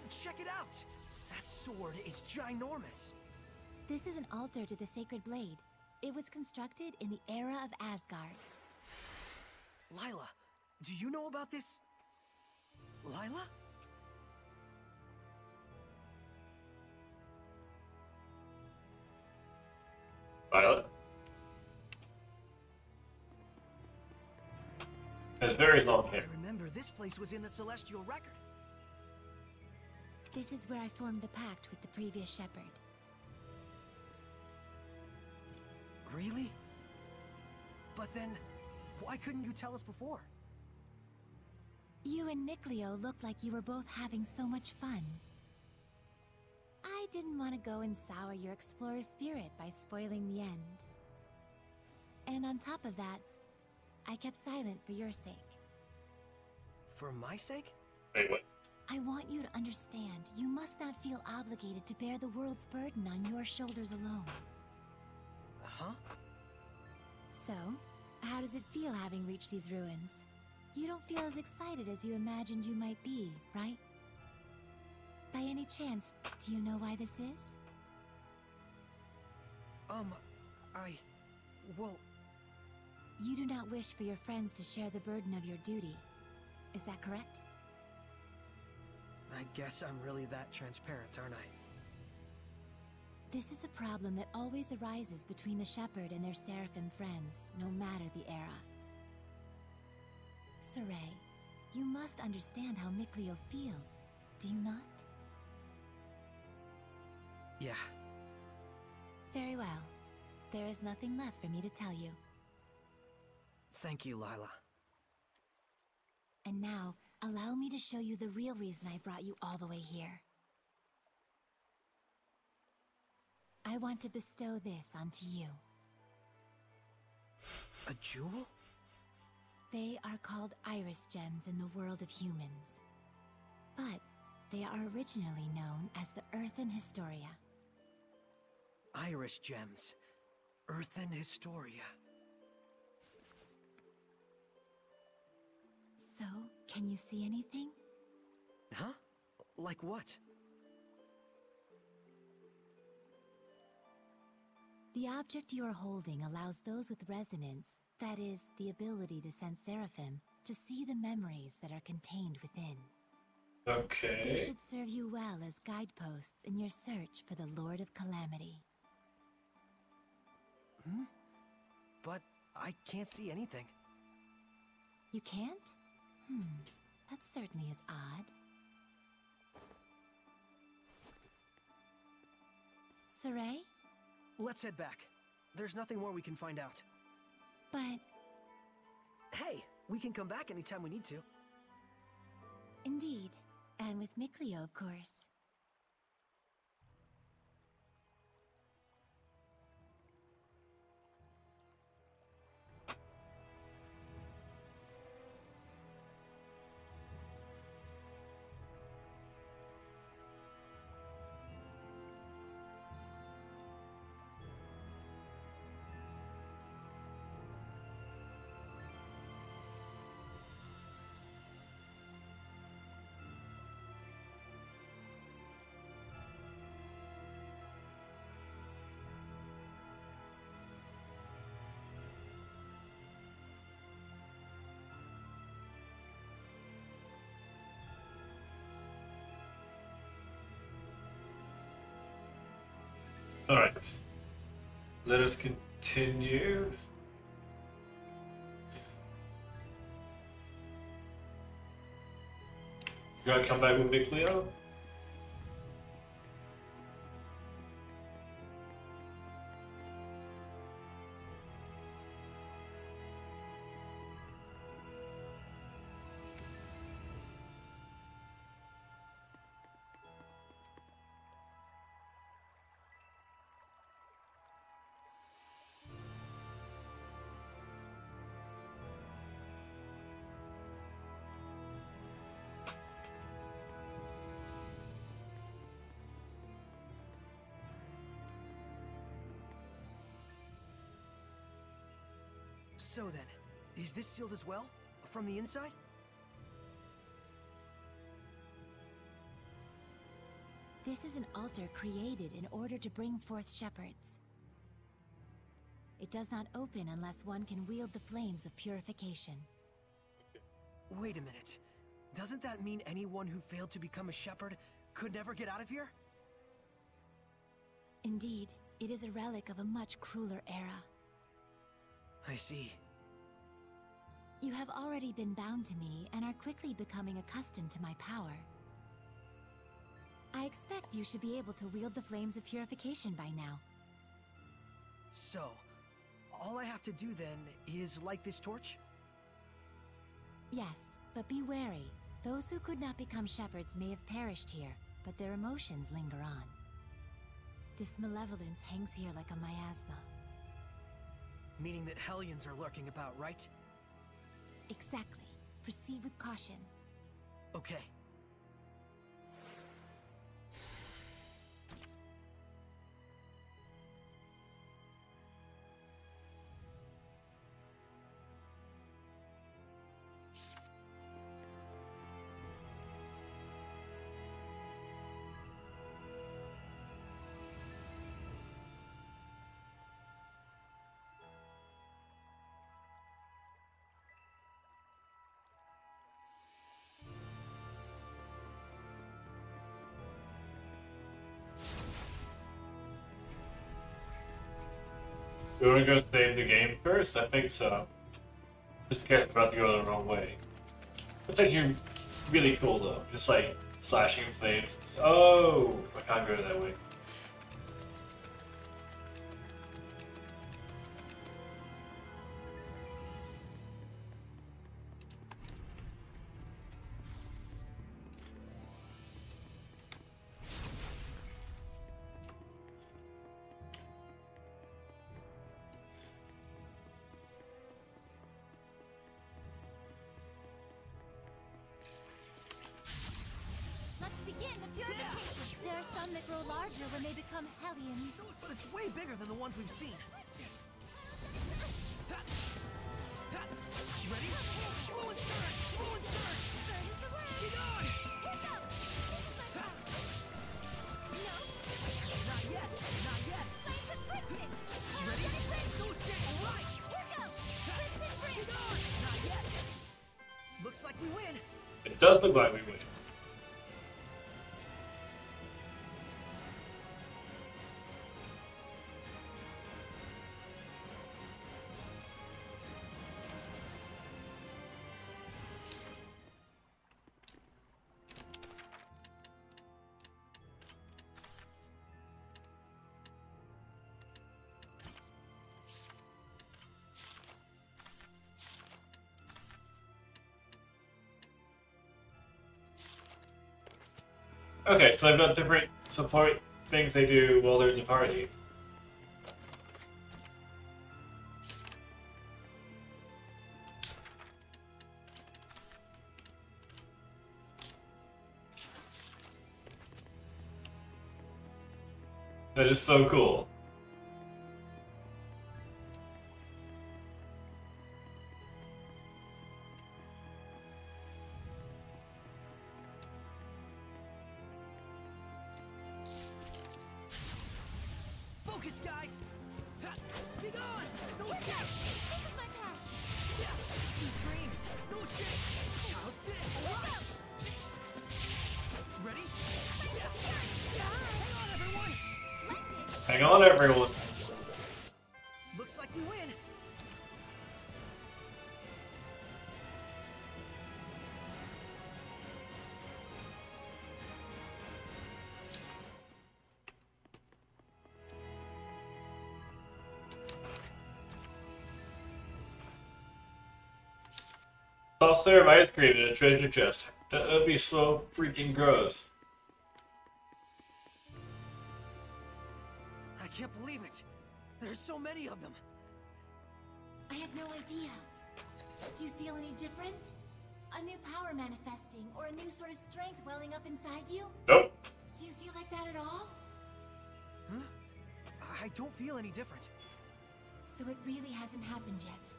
Check it out! That sword is ginormous. This is an altar to the Sacred Blade. It was constructed in the era of Asgard. Lila, do you know about this? Lila? Violet? Has very long hair. I remember this place was in the Celestial Record. This is where I formed the pact with the previous shepherd. Really? But then, why couldn't you tell us before? You and Mikleo looked like you were both having so much fun. I didn't want to go and sour your explorer spirit by spoiling the end. And on top of that, I kept silent for your sake. For my sake? Wait, what? I want you to understand, you must not feel obligated to bear the world's burden on your shoulders alone. Huh? So, how does it feel having reached these ruins? You don't feel as excited as you imagined you might be, right? By any chance, do you know why this is? Well... You do not wish for your friends to share the burden of your duty. Is that correct? I guess I'm really that transparent, aren't I? This is a problem that always arises between the Shepherd and their Seraphim friends, no matter the era. Saray, you must understand how Mikleo feels, do you not? Yeah. Very well. There is nothing left for me to tell you. Thank you, Lila. And now, allow me to show you the real reason I brought you all the way here. I want to bestow this onto you. A jewel? They are called iris gems in the world of humans. But they are originally known as the Earthen Historia. Iris gems. Earthen Historia. So, can you see anything? Huh? Like what? The object you are holding allows those with resonance, that is, the ability to sense Seraphim, to see the memories that are contained within. They Okay. should serve you well as guideposts in your search for the Lord of Calamity. Hmm? But I can't see anything. You can't? That certainly is odd. Saray? Let's head back. There's nothing more we can find out. But... Hey, we can come back anytime we need to. Indeed. And with Mikleo, of course. Alright. Let us continue. You gotta come back with Mick Leo? So then, is this sealed as well? From the inside? This is an altar created in order to bring forth shepherds. It does not open unless one can wield the flames of purification. Wait a minute. Doesn't that mean anyone who failed to become a shepherd could never get out of here? Indeed, it is a relic of a much crueler era. I see. You have already been bound to me and are quickly becoming accustomed to my power. I expect you should be able to wield the flames of purification by now. So, all I have to do then is light this torch? Yes, but be wary. Those who could not become shepherds may have perished here, but their emotions linger on. This malevolence hangs here like a miasma. Meaning that Hellions are lurking about, right? Exactly. Proceed with caution. Okay. You wanna go save the game first? I think so. Just in case we're about to go the wrong way. It's actually really cool though. Just like slashing flames. Oh, I can't go that way. Let's begin the purification. There are some that grow larger when they become Hellions. But it's way bigger than the ones we've seen. You ready? Fluid surge! Fluid surge! Burn is the word. Get on! Here goes. This is my path. No. Not yet! Not yet! Flames of crimson. You ready? Those getting right! Here goes. Crimson ring. Get on! Not yet! Looks like we win! It does look like we win. Okay, so I've got different support things they do while they're in the party. That is so cool. Focus, guys! Be gone! No escape! This is my path. Sweet dreams! No escape! How's this? Alright! Ready? Hang on, everyone! Hang on, everyone. Looks like we win. I'll serve ice cream in a treasure chest. That would be so freaking gross. I can't believe it. There's so many of them. I have no idea. Do you feel any different? A new power manifesting, or a new sort of strength welling up inside you? Nope. Do you feel like that at all? Huh? I don't feel any different. So it really hasn't happened yet.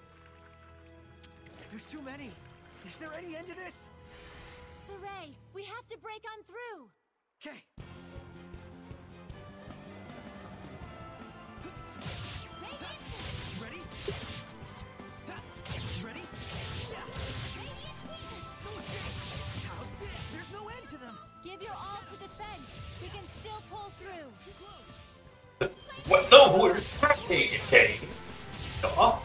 There's too many. Is there any end to this? Saray, we have to break on through! Okay. Ready? Ready? How's this? There's no end to them. Give your all to defense. We can still pull through. Too close. What? No, we're attacking. Okay. Oh.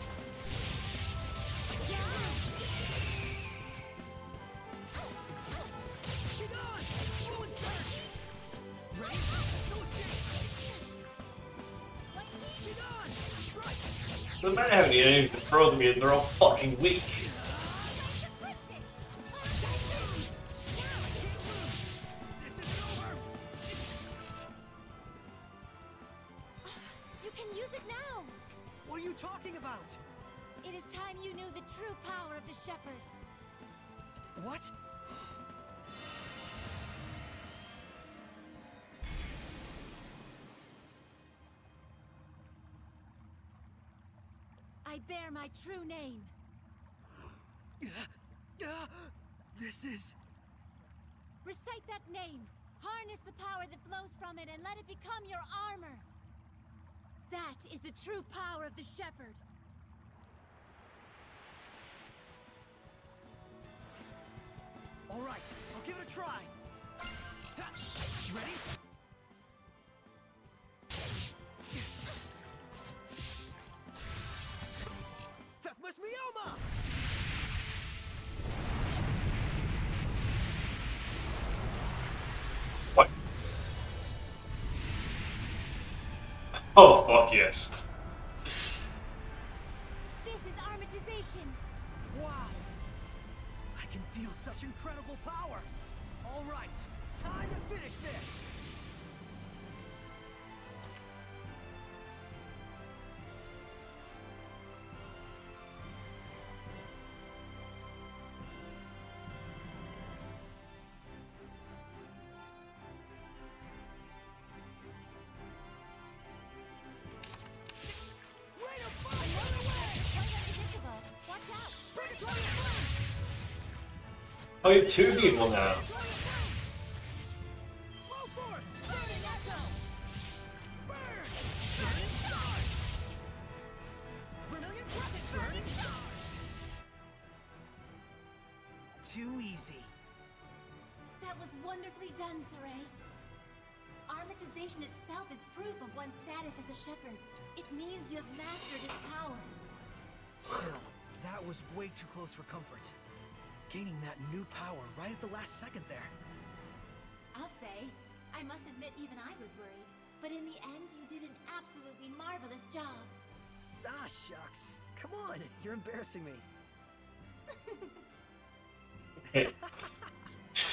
Doesn't matter how many enemies that throw them in, they're all fucking weak. You can use it now! What are you talking about? It is time you knew the true power of the Shepherd. What? I bear my true name. This is... Recite that name. Harness the power that flows from it and let it become your armor. That is the true power of the Shepherd. All right, I'll give it a try. Ready? Fethmas Mioma! What? Oh, fuck yes. This is armatization. Wow! I can feel such incredible power! All right, time to finish this! Wait a fight! Run away! Quite unpredictable. Watch out. Purgatory Flame! Oh, he's two people now. Flow forth! Burning Echo! Burn! Burning Stars! Vermilion Crescent! Burning Stars! Too easy. That was wonderfully done, Saray. Armatization itself is proof of one's status as a shepherd. It means you have mastered its power. Still, that was way too close for comfort. Gaining that new power right at the last second there. I'll say, I must admit even I was worried. But in the end, you did an absolutely marvelous job. Ah, shucks. Come on, you're embarrassing me. By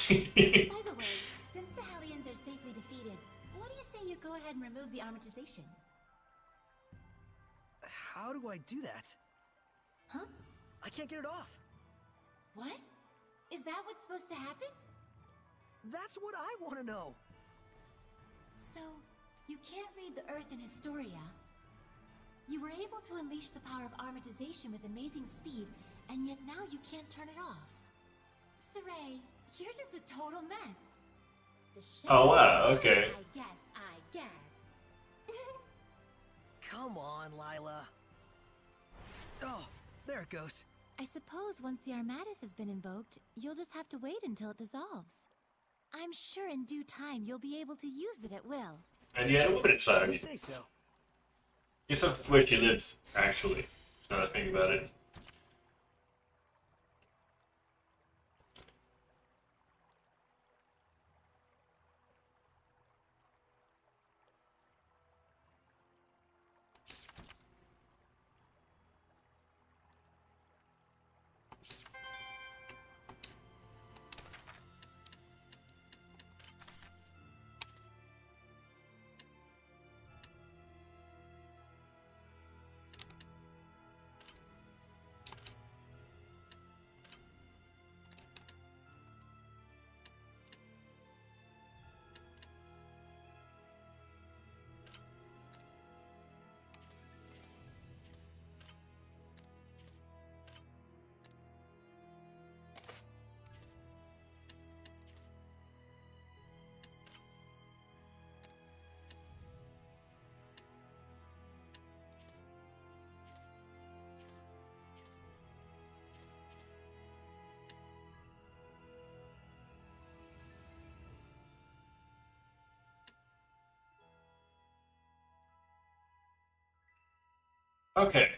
the way, since the Hellions are safely defeated, what do you say you go ahead and remove the armatization? How do I do that? Huh? I can't get it off. What? Is that what's supposed to happen? That's what I want to know. So, you can't read the Earth in Historia. You were able to unleash the power of armatization with amazing speed, and yet now you can't turn it off. Saray, you're just a total mess. The Oh, wow, okay. I guess. Come on, Lila. Oh, there it goes. I suppose once the Armatus has been invoked, you'll just have to wait until it dissolves. I'm sure in due time you'll be able to use it at will. And you had a woman inside If of you you. say so. Guess that's where she lives, actually. Now that I think about it. Okay.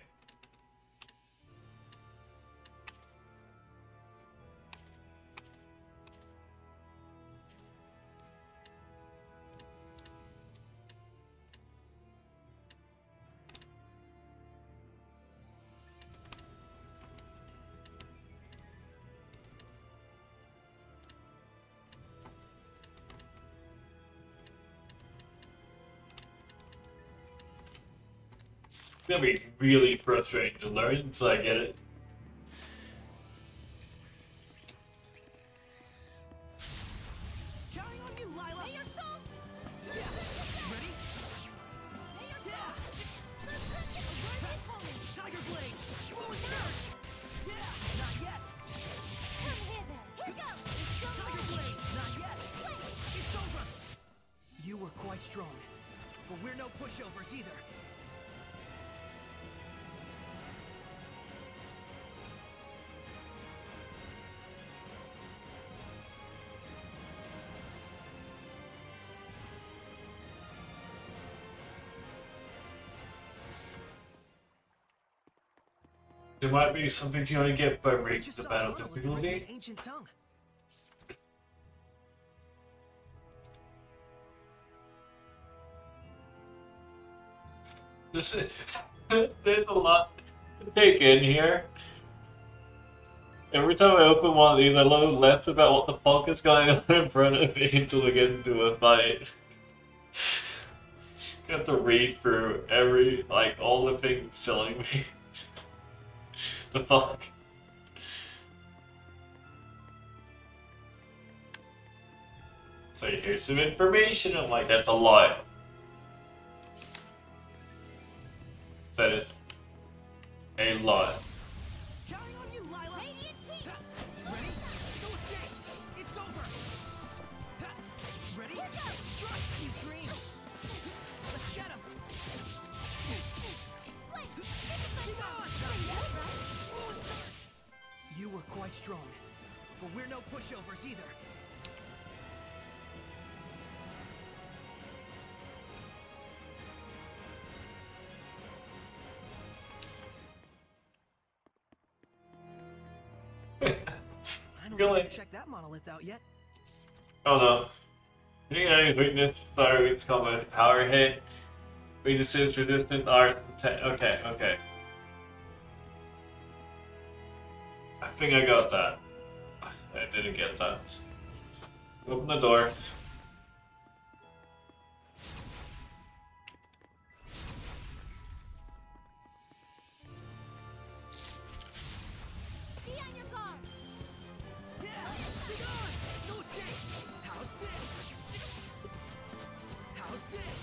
It's gonna be really frustrating to learn until I get it. Counting on you, Lila. Hey, yourself. Yeah. Ready? Hey, yourself. Yeah. Tiger Blade. Forward surge. Yeah. Not yet. Come here then. Here goes. Tiger Blade. Not yet. It's over. You were quite strong, but we're no pushovers either. There might be some things you only get by I rating just the saw battle monolith written in difficulty. ancient tongue. This is, there's a lot to take in here. Every time I open one of these, I learn less about what the fuck is going on in front of me until we get into a fight. I have to read through all the things it's telling me. The fuck? So here's some information. I'm like, that's a lot. That is a lot. Counting on you, Lila. Ready? No escape. It's over. Ready? Strike, you dreams. Let's get him. Be gone. Not yet. Forward surge. You were quite strong, but we're no pushovers either. I don't think I checked that monolith out yet. Oh no. You know his weakness, sorry, it's called a power hit. Weaknesses, resistance, art, okay, okay. I think I got that. I didn't get that. Open the door. Be on your guard. Yeah, be gone. No escape. How's this? How's this?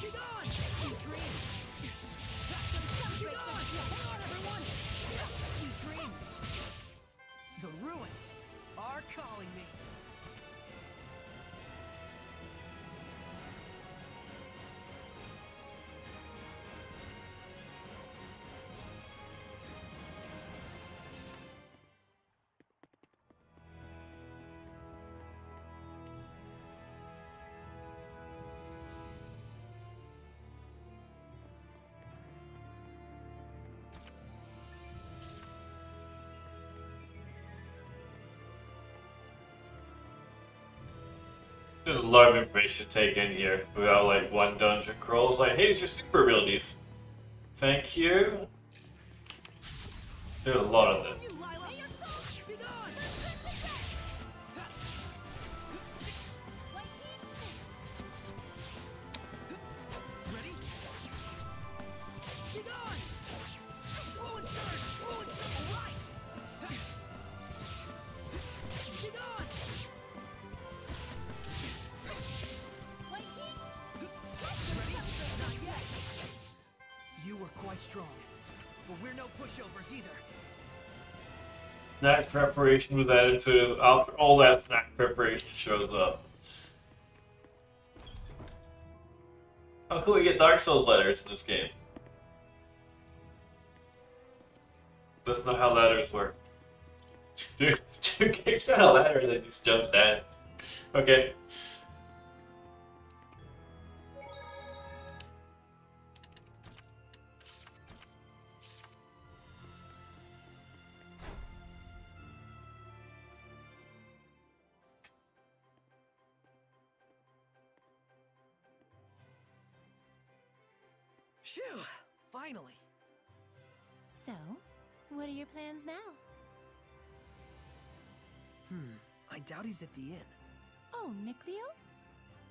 Be gone. Sweet dreams. Be gone. Hang on, everyone. Sweet dreams. The ruins are calling me. There's a lot of information to take in here without like one dungeon crawl. It's like, here's your super abilities. Thank you. There's a lot of this. You were quite strong, but we're no pushovers either. Snack preparation was added to after all that snack preparation shows up. How can we get Dark Souls letters in this game? That's not how ladders work. Dude kicks down a ladder and then just jumps down. Okay. Phew, finally. So, what are your plans now? I doubt he's at the inn. Oh, Mikleo?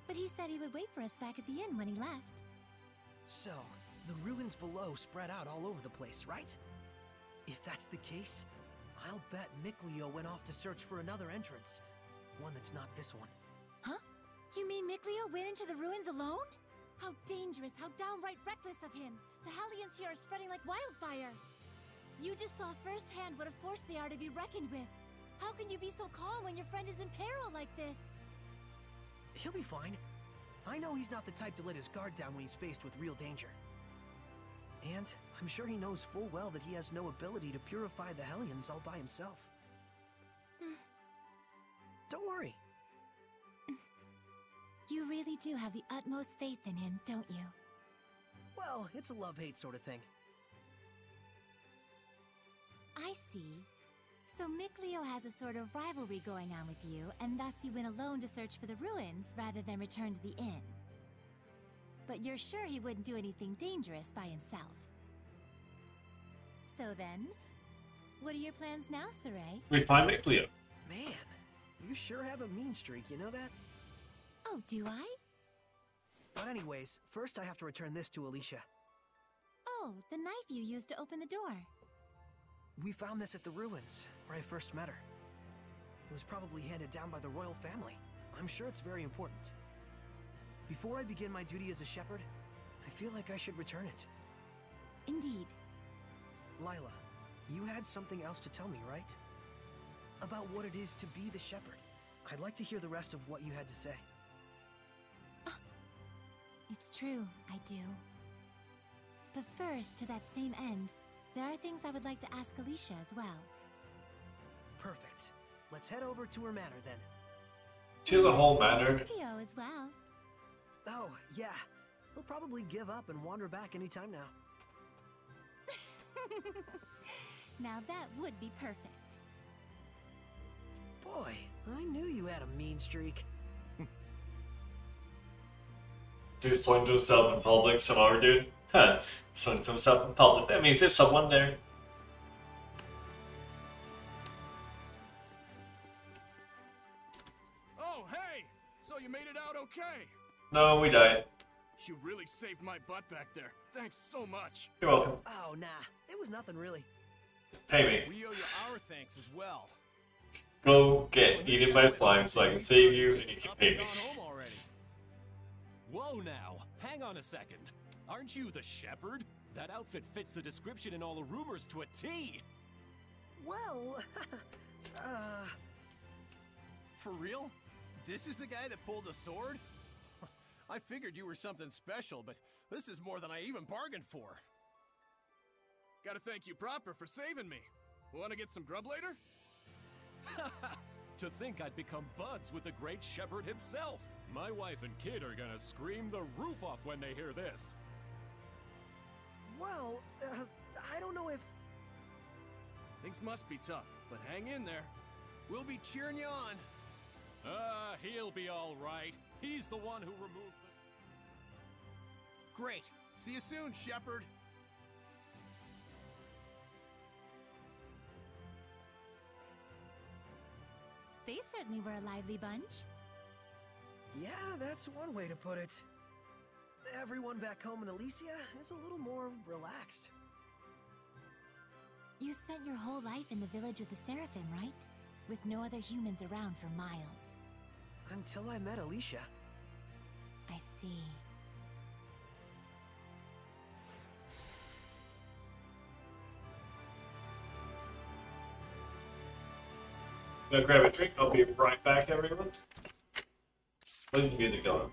But he said he would wait for us back at the inn when he left. So, the ruins below spread out all over the place, right? If that's the case, I'll bet Mikleo went off to search for another entrance. One that's not this one. Huh? You mean Mikleo went into the ruins alone? How dangerous, how downright reckless of him! The Hellions here are spreading like wildfire! You just saw firsthand what a force they are to be reckoned with. How can you be so calm when your friend is in peril like this? He'll be fine. I know he's not the type to let his guard down when he's faced with real danger. And I'm sure he knows full well that he has no ability to purify the Hellions all by himself. Don't worry. You really do have the utmost faith in him, don't you? Well, it's a love-hate sort of thing. I see. So Mikleo has a sort of rivalry going on with you, and thus he went alone to search for the ruins rather than return to the inn. But you're sure he wouldn't do anything dangerous by himself. So then, what are your plans now, Saray? We find Mikleo. Man, you sure have a mean streak, you know that? Oh, do I? But anyways, first I have to return this to Alicia. Oh, the knife you used to open the door. We found this at the ruins, where I first met her. It was probably handed down by the royal family. I'm sure it's very important. Before I begin my duty as a shepherd, I feel like I should return it. Indeed. Lila, you had something else to tell me, right? About what it is to be the shepherd. I'd like to hear the rest of what you had to say. It's true, I do. But first, to that same end, there are things I would like to ask Alicia as well. Perfect. Let's head over to her manor then. She has a whole manor. Theo as well. Oh, yeah. He'll probably give up and wander back anytime now. Now that would be perfect. Boy, I knew you had a mean streak. Dude's talking to himself in public, some other dude. Huh. Talking to himself in public. That means there's someone there. Oh, hey! So you made it out okay? No, we died. You really saved my butt back there. Thanks so much. You're welcome. Oh, nah. It was nothing really. Pay me. We owe you our thanks as well. Go get eaten by slime so I can save you and you can pay me. Gone home already. Whoa now, hang on a second. Aren't you the shepherd? That outfit fits the description in all the rumors to a T. Well, For real? This is the guy that pulled the sword? I figured you were something special, but this is more than I even bargained for. Gotta thank you proper for saving me. Wanna get some grub later? To think I'd become buds with the great shepherd himself. My wife and kid are gonna scream the roof off when they hear this. well, I don't know if... Things must be tough, but hang in there. We'll be cheering you on. He'll be all right. He's the one who removed the... Great. See you soon, Shepard. They certainly were a lively bunch. Yeah, that's one way to put it. Everyone back home in Elysia is a little more relaxed. You spent your whole life in the village of the Seraphim, right? With no other humans around for miles. Until I met Alicia. I see. Gonna grab a drink. I'll be right back, everyone. Leave the music going.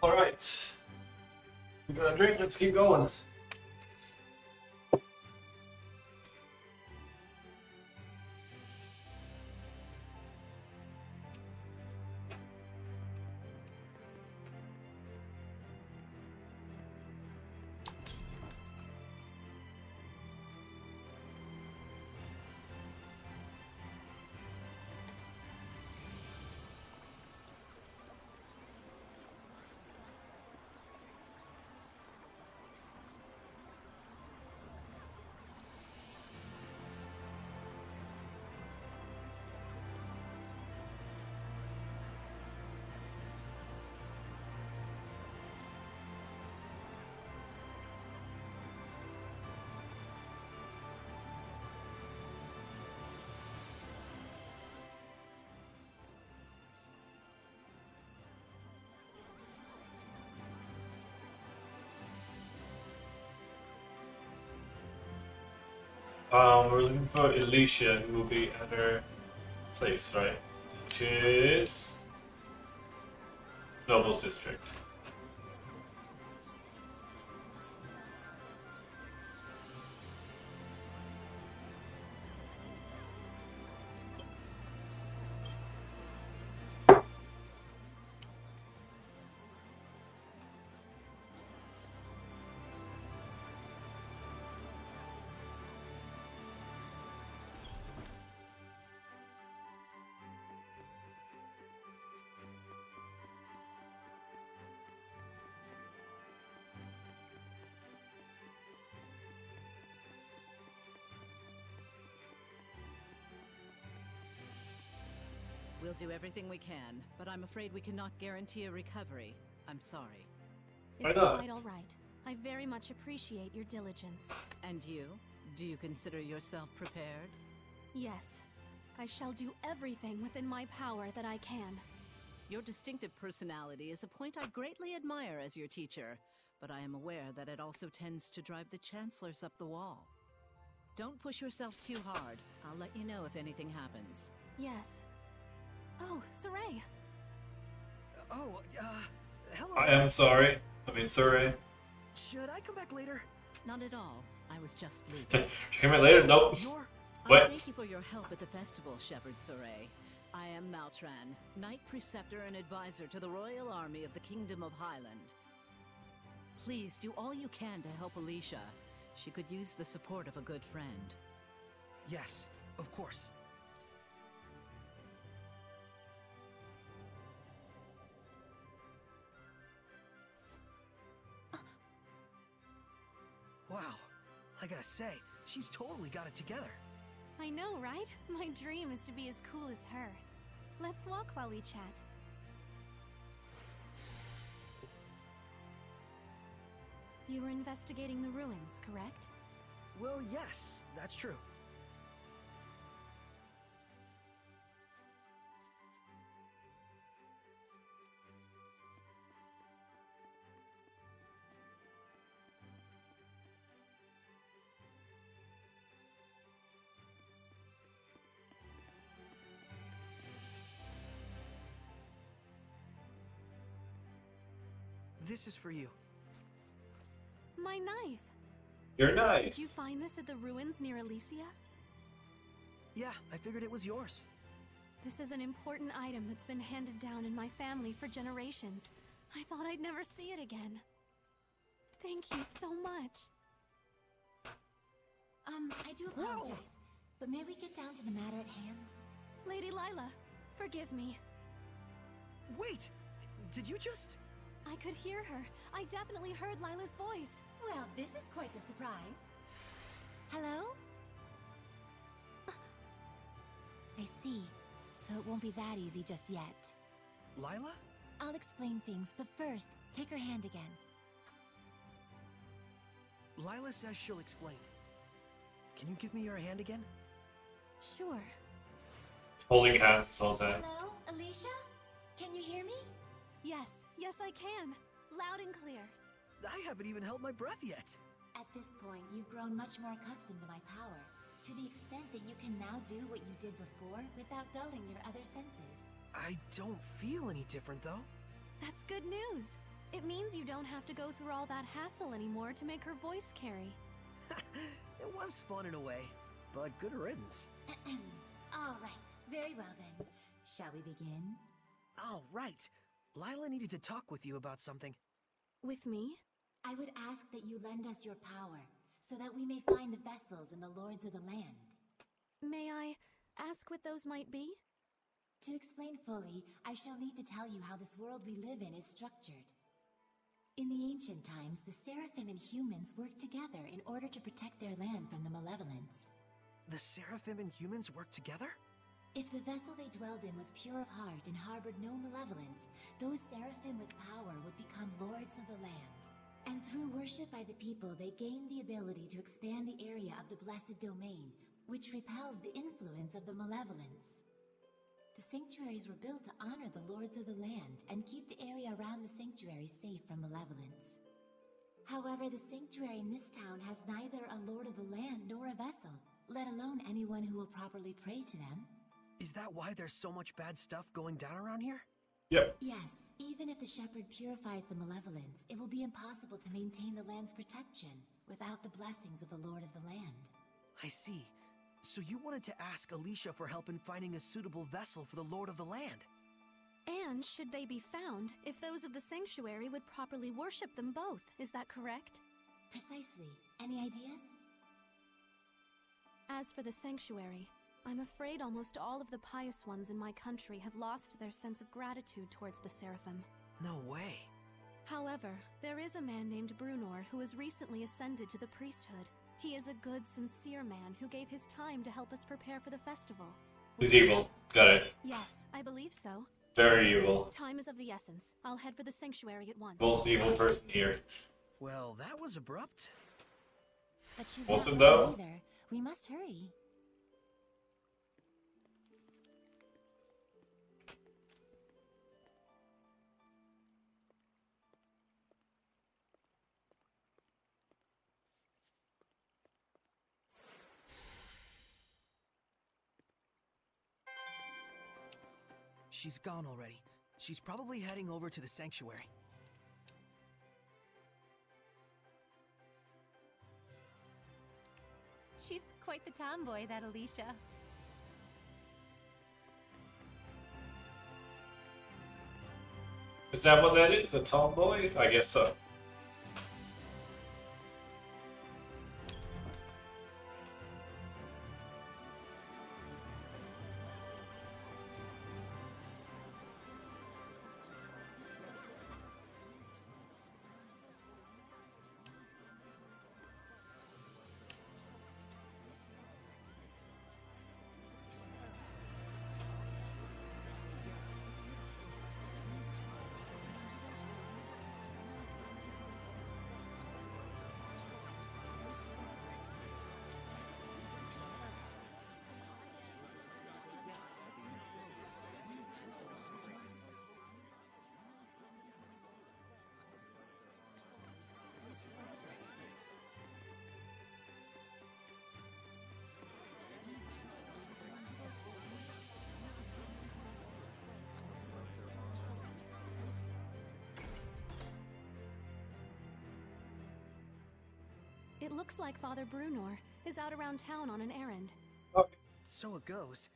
Alright. We got a drink, let's keep going. We're looking for Alicia, who will be at her place, right? Which is Noble's District. We'll do everything we can, but I'm afraid we cannot guarantee a recovery. I'm sorry. It's not? quite all right. I very much appreciate your diligence. And you? Do you consider yourself prepared? Yes. I shall do everything within my power that I can. Your distinctive personality is a point I greatly admire as your teacher, but I am aware that it also tends to drive the chancellors up the wall. Don't push yourself too hard. I'll let you know if anything happens. Yes. Oh, Saray. Hello. I am sorry. I mean, sorry. Should I come back later? Not at all. I was just leaving. Come here later? Nope. What? Thank you for your help at the festival, Shepherd Saray. I am Maltran, Knight Preceptor and Advisor to the Royal Army of the Kingdom of Highland. Please do all you can to help Alicia. She could use the support of a good friend. Yes, of course. Wow, I gotta say, she's totally got it together. I know, right? My dream is to be as cool as her. Let's walk while we chat. You were investigating the ruins, correct? Well, yes, that's true. This is for you. My knife! You're nice. Did you find this at the ruins near Elysia? Yeah, I figured it was yours. This is an important item that's been handed down in my family for generations. I thought I'd never see it again. Thank you so much. I do apologize, but may we get down to the matter at hand? Lady Lila, forgive me. Wait! Did you just... I could hear her. I definitely heard Lila's voice. Well, this is quite the surprise. Hello? I see. So it won't be that easy just yet. Lila? I'll explain things, but first, take her hand again. Lila says she'll explain. Can you give me your hand again? Sure. Holding hands all the time. Hello, Alicia? Can you hear me? Yes, yes I can. Loud and clear. I haven't even held my breath yet. At this point, you've grown much more accustomed to my power, to the extent that you can now do what you did before without dulling your other senses. I don't feel any different, though. That's good news. It means you don't have to go through all that hassle anymore to make her voice carry. It was fun in a way, but good riddance. All right, very well then. Shall we begin? Oh, right. Lila needed to talk with you about something. With me? I would ask that you lend us your power, so that we may find the vessels and the lords of the land. May I ask what those might be? To explain fully, I shall need to tell you how this world we live in is structured. In the ancient times, the Seraphim and humans worked together in order to protect their land from the malevolence. The Seraphim and humans work together? If the vessel they dwelled in was pure of heart and harbored no malevolence, those Seraphim with power would become lords of the land. And through worship by the people, they gained the ability to expand the area of the Blessed Domain, which repels the influence of the malevolence. The sanctuaries were built to honor the lords of the land and keep the area around the sanctuary safe from malevolence. However, the sanctuary in this town has neither a lord of the land nor a vessel, let alone anyone who will properly pray to them. Is that why there's so much bad stuff going down around here? Yep. Yes, even if the shepherd purifies the malevolence, it will be impossible to maintain the land's protection without the blessings of the lord of the land. I see. So you wanted to ask Alicia for help in finding a suitable vessel for the lord of the land? And should they be found, if those of the sanctuary would properly worship them both, is that correct? Precisely. Any ideas? As for the sanctuary, I'm afraid almost all of the pious ones in my country have lost their sense of gratitude towards the Seraphim. No way. However, there is a man named Brunor who has recently ascended to the priesthood. He is a good, sincere man who gave his time to help us prepare for the festival. He's evil. Got it. Yes, I believe so. Very evil. Time is of the essence. I'll head for the sanctuary at once. Most evil person here. Well, that was abrupt. But she's Wasn't not wrong though? either. We must hurry. she's gone already. She's probably heading over to the sanctuary. She's quite the tomboy, that Alicia. Is that what that is? A tomboy? I guess so. It looks like Father Brunor is out around town on an errand. Okay. So it goes.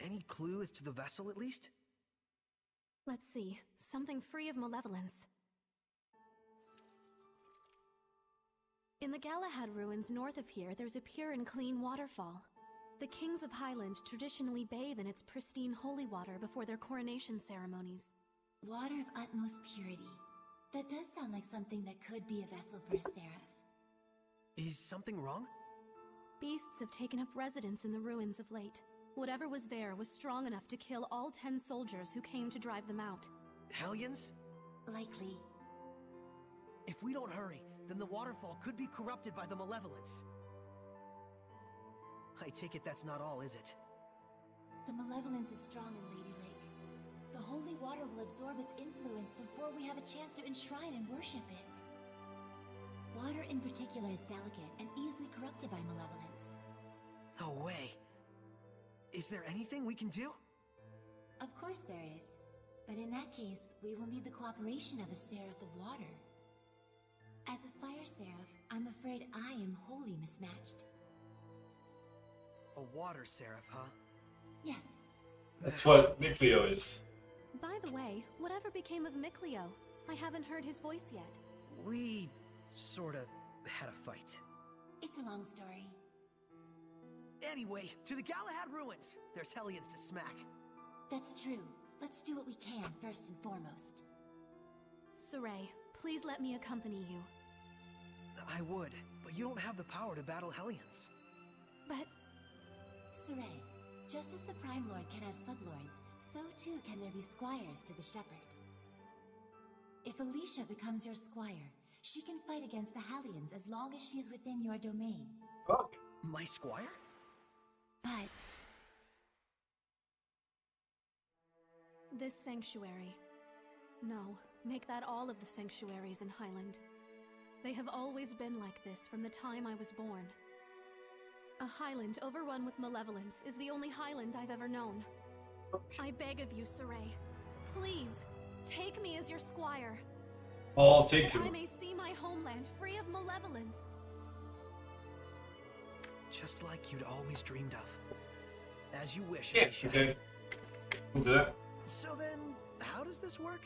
Any clue as to the vessel, at least? Let's see. Something free of malevolence. In the Galahad ruins north of here, there's a pure and clean waterfall. The kings of Highland traditionally bathe in its pristine holy water before their coronation ceremonies. Water of utmost purity. That does sound like something that could be a vessel for a seraph. Is something wrong? Beasts have taken up residence in the ruins of late. Whatever was there was strong enough to kill all 10 soldiers who came to drive them out. Hellions? Likely. If we don't hurry, then the waterfall could be corrupted by the malevolence. I take it that's not all, is it? The malevolence is strong in Lady Lake. The holy water will absorb its influence before we have a chance to enshrine and worship it. Water in particular is delicate and easily corrupted by malevolence. No way. Is there anything we can do? Of course there is. But in that case, we will need the cooperation of a Seraph of Water. As a Fire Seraph, I'm afraid I am wholly mismatched. A water seraph, huh? Yes. That's what Mikleo is. By the way, whatever became of Mikleo? I haven't heard his voice yet. We sorta had a fight. It's a long story. Anyway, to the Galahad ruins! There's hellions to smack. That's true. Let's do what we can first and foremost. Saray, please let me accompany you. I would, but you don't have the power to battle hellions. But... Saray, just as the Prime Lord can have sublords, so too can there be squires to the Shepherd. If Alicia becomes your squire, she can fight against the Hellions as long as she is within your domain. Oh. My squire? But... this sanctuary. No, make that all of the sanctuaries in Highland. They have always been like this from the time I was born. A Highland overrun with malevolence is the only Highland I've ever known. I beg of you, Saray, please, take me as your squire. I'll take that you. I may see my homeland free of malevolence. Just like you'd always dreamed of. As you wish, Yeah, Alicia. okay. We'll do that. So then, how does this work?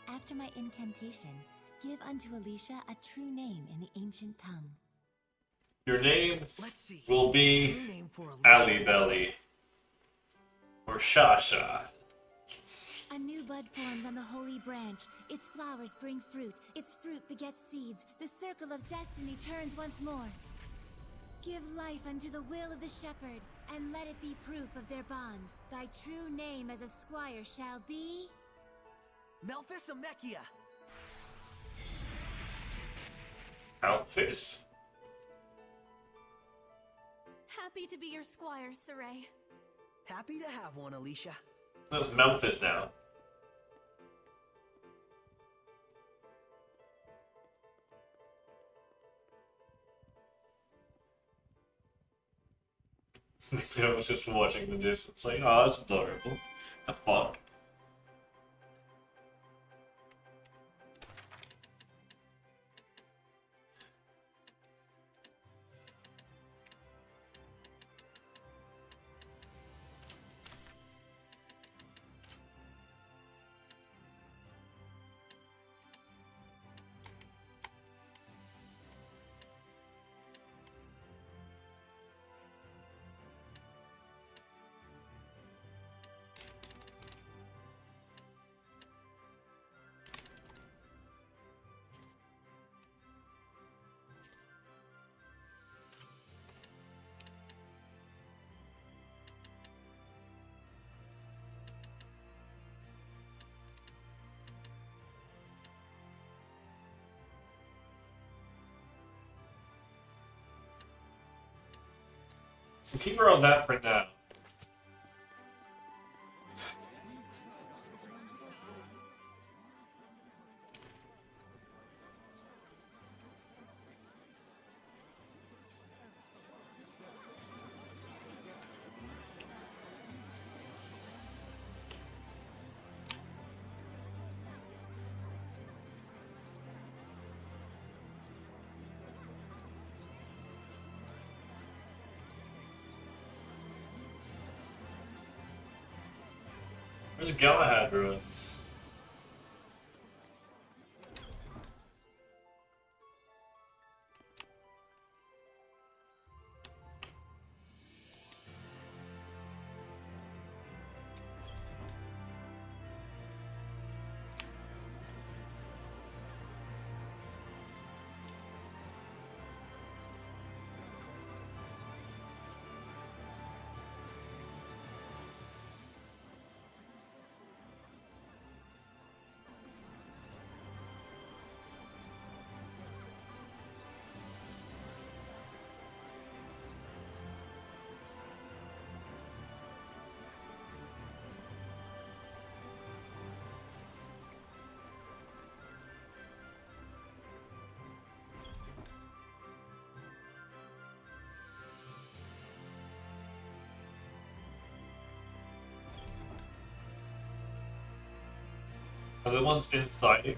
After my incantation, give unto Alicia a true name in the ancient tongue. Your name Let's see. will be True name for Alicia. Ally Belly. Or Shasha. A new bud forms on the holy branch. Its flowers bring fruit. Its fruit begets seeds. The circle of destiny turns once more. Give life unto the will of the shepherd, and let it be proof of their bond. Thy true name as a squire shall be... Malphis. Outfits. Happy to be your squire, Saray. Happy to have one, Alicia. That's Memphis now. I was just watching the distance, like, oh, that's adorable. The fuck? We'll keep her on that for now. Where's the Galahad ruins? Are the ones inside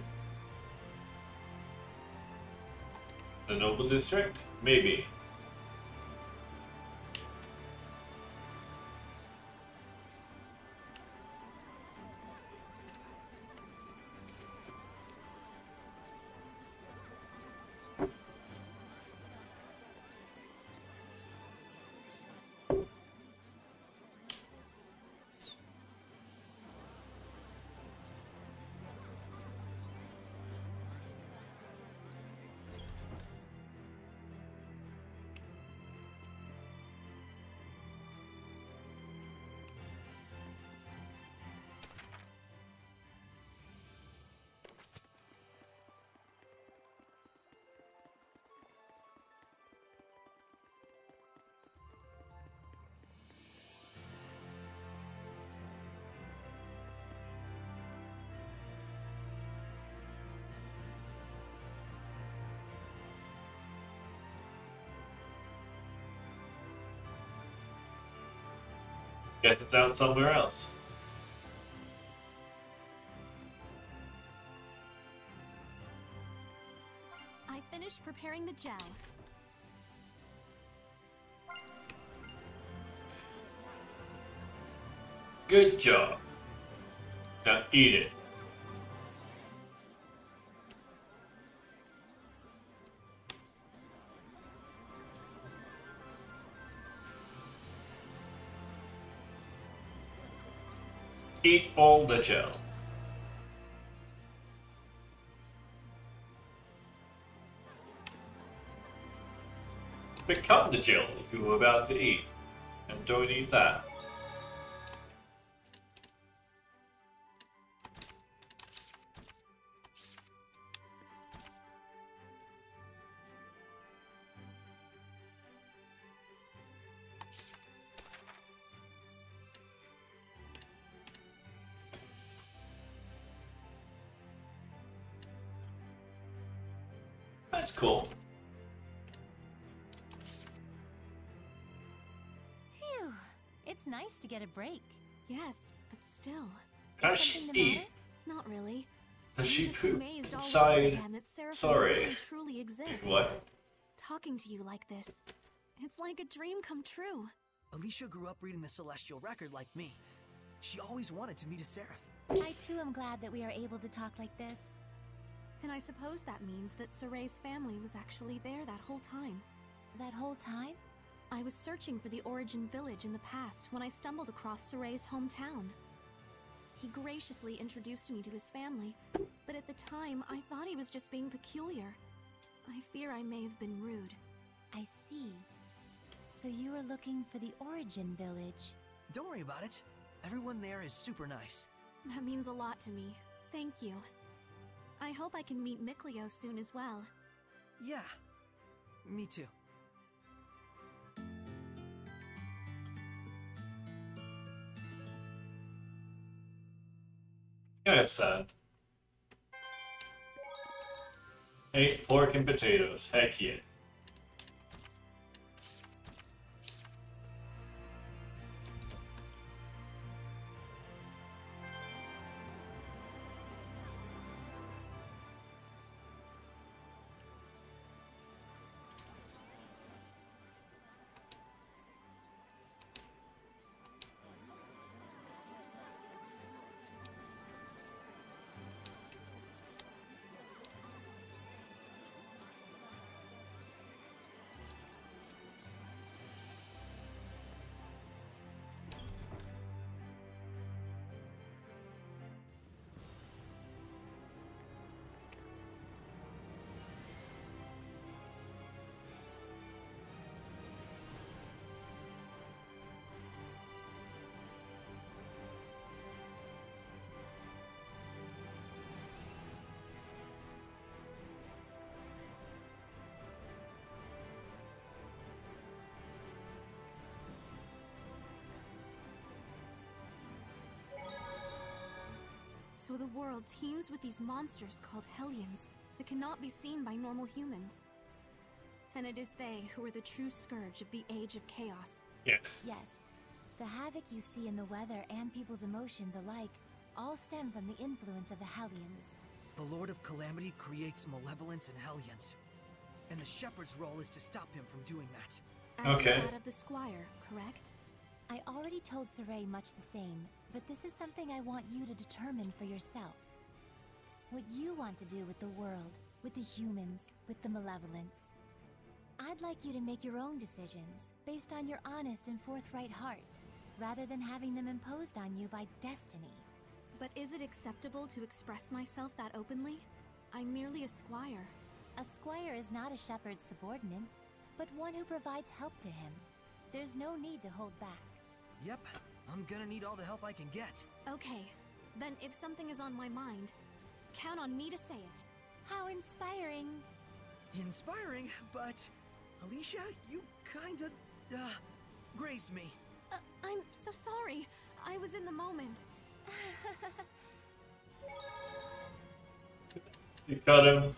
the Noble District? Maybe. Guess it's out somewhere else. I finished preparing the gel. Good job. Now eat it. Eat all the gel. Become the gel you were about to eat, and don't eat that. That's cool. Phew. It's nice to get a break. Yes, but still. Does she eat? Not really. Does I'm she just poop amazed all over inside? again that Seraphim Sorry. really truly exists. What? Talking to you like this, it's like a dream come true. Alicia grew up reading the Celestial Record like me. She always wanted to meet a Seraph. I too am glad that we are able to talk like this. And I suppose that means that Soray's family was actually there that whole time. That whole time? I was searching for the Origin Village in the past when I stumbled across Soray's hometown. He graciously introduced me to his family, but at the time, I thought he was just being peculiar. I fear I may have been rude. I see. So you were looking for the Origin Village? Don't worry about it. Everyone there is super nice. That means a lot to me. Thank you. I hope I can meet Mikleo soon as well. Yeah, me too. Kind of sad. Ate pork and potatoes. Heck yeah. So the world teems with these monsters called Hellions that cannot be seen by normal humans. And it is they who are the true scourge of the Age of Chaos. Yes. Yes. The havoc you see in the weather and people's emotions alike all stem from the influence of the Hellions. The Lord of Calamity creates malevolence in Hellions. And the Shepherd's role is to stop him from doing that. As Okay. is that of the Squire, correct? I already told Saray much the same, but this is something I want you to determine for yourself. What you want to do with the world, with the humans, with the malevolence. I'd like you to make your own decisions, based on your honest and forthright heart, rather than having them imposed on you by destiny. But is it acceptable to express myself that openly? I'm merely a squire. A squire is not a shepherd's subordinate, but one who provides help to him. There's no need to hold back. Yep, I'm gonna need all the help I can get. Okay, then if something is on my mind, count on me to say it. How inspiring! Inspiring, but Alicia, you kinda, grazed me. I'm so sorry. I was in the moment. You got him.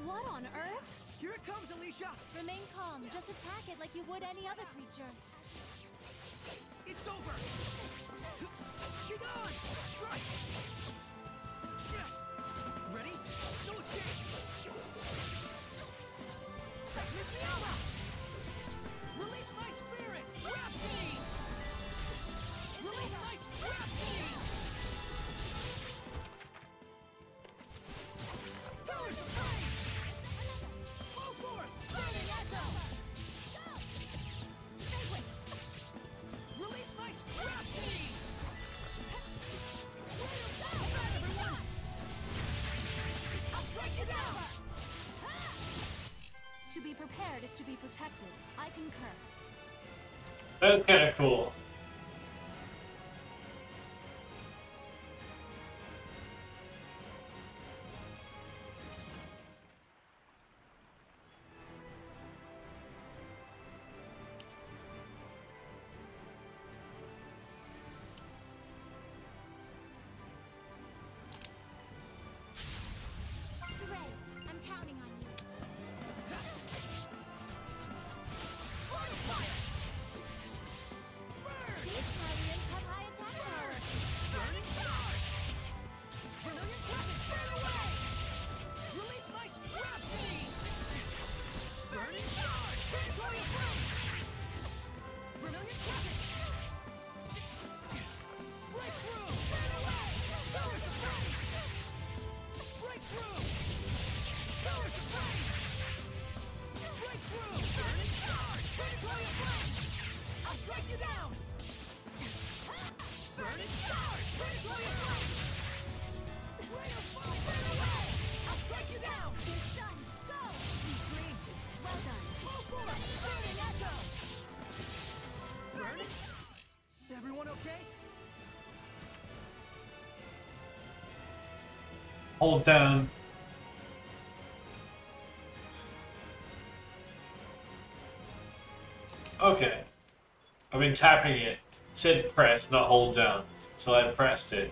What on earth? Here it comes, Alicia! Remain calm, just attack it like you would any other creature. It's over! Get on! Strike! Yeah. Ready? No escape! Miss Miala! Release my spirit! Rhapsody! Release my Rhapsody! Pillars of Pain! Go for it! Burning Echo! Vanquish! Release my Rhapsody! Everyone! I'll strike you down! To be prepared is to be protected. I concur. That's kind of cool. hold down. Okay. I've been tapping it. It said press, not hold down. So I pressed it.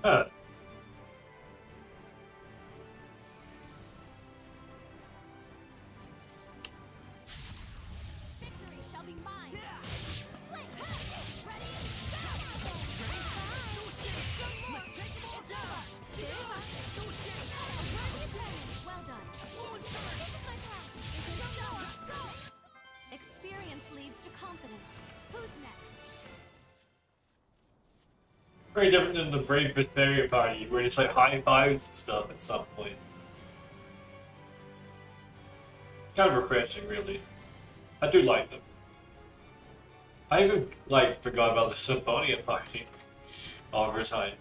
Huh. Victory shall be mine. Ready? Let's take them all down. Well done. This is my path. Go. Experience leads to confidence. Who's next? Very different than the Brave Zestiria party, where it's like high fives and stuff at some point. It's kind of refreshing, really. I do like them. I even forgot about the Symphonia party over time.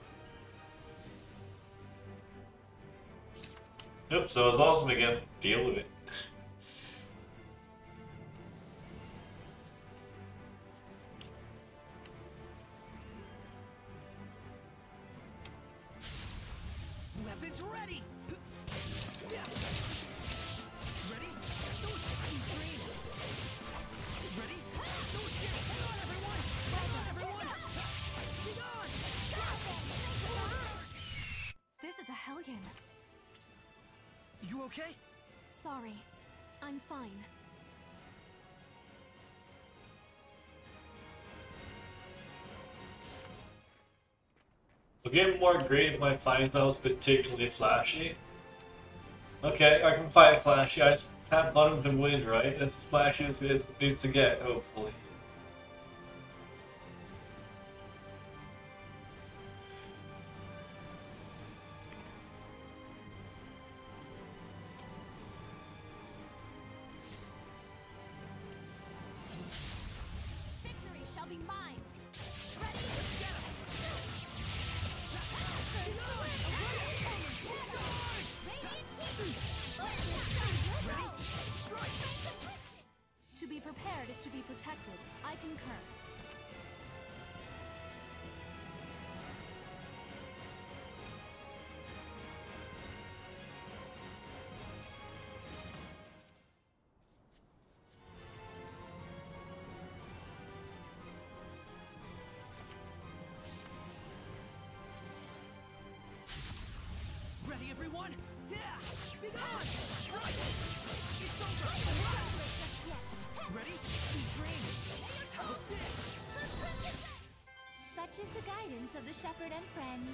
Yep, so it's awesome again. Deal with it. Weapons ready! Ready? Ready? Hang on, everyone! Be gone! This is a hellion. You okay? Sorry. I'm fine. I'll get more great if my fighting style is particularly flashy. Okay, I can fight flashy. I just tap buttons and win, right? As flashy as it needs to get, hopefully. Victory shall be mine. To be prepared is to be protected. I concur. Ready, everyone? Yeah! Be gone! Strike! It's over! Such is the guidance of the shepherd and friends.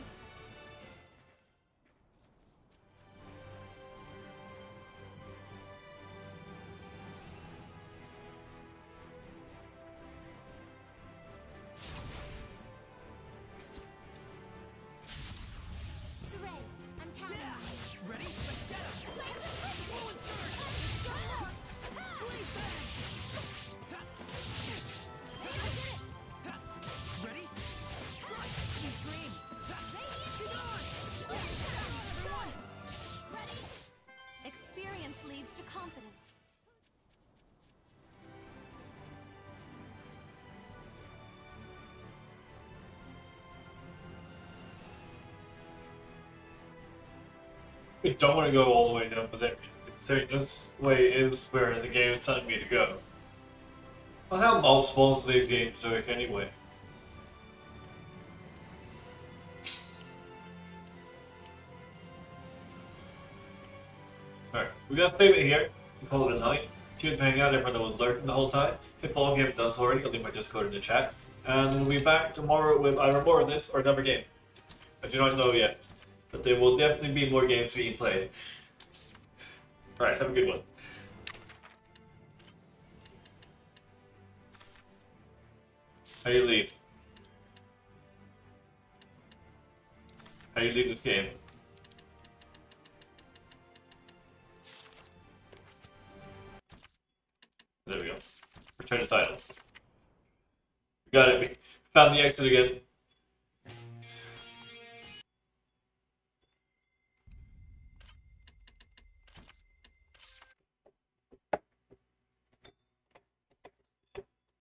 Experience leads to confidence. We don't want to go all the way down, but this way is where the game is telling me to go. That's how most spawns in these games work anyway. Alright, we gotta save it here and call it a night. Cheers for hanging out, everyone that was lurking the whole time. If all of you haven't done so already, I'll leave my Discord in the chat. And we'll be back tomorrow with either more of this or another game. I do not know yet. But there will definitely be more games being played. Alright, have a good one. How do you leave? How do you leave this game? There we go. Return the title. We got it. We found the exit again.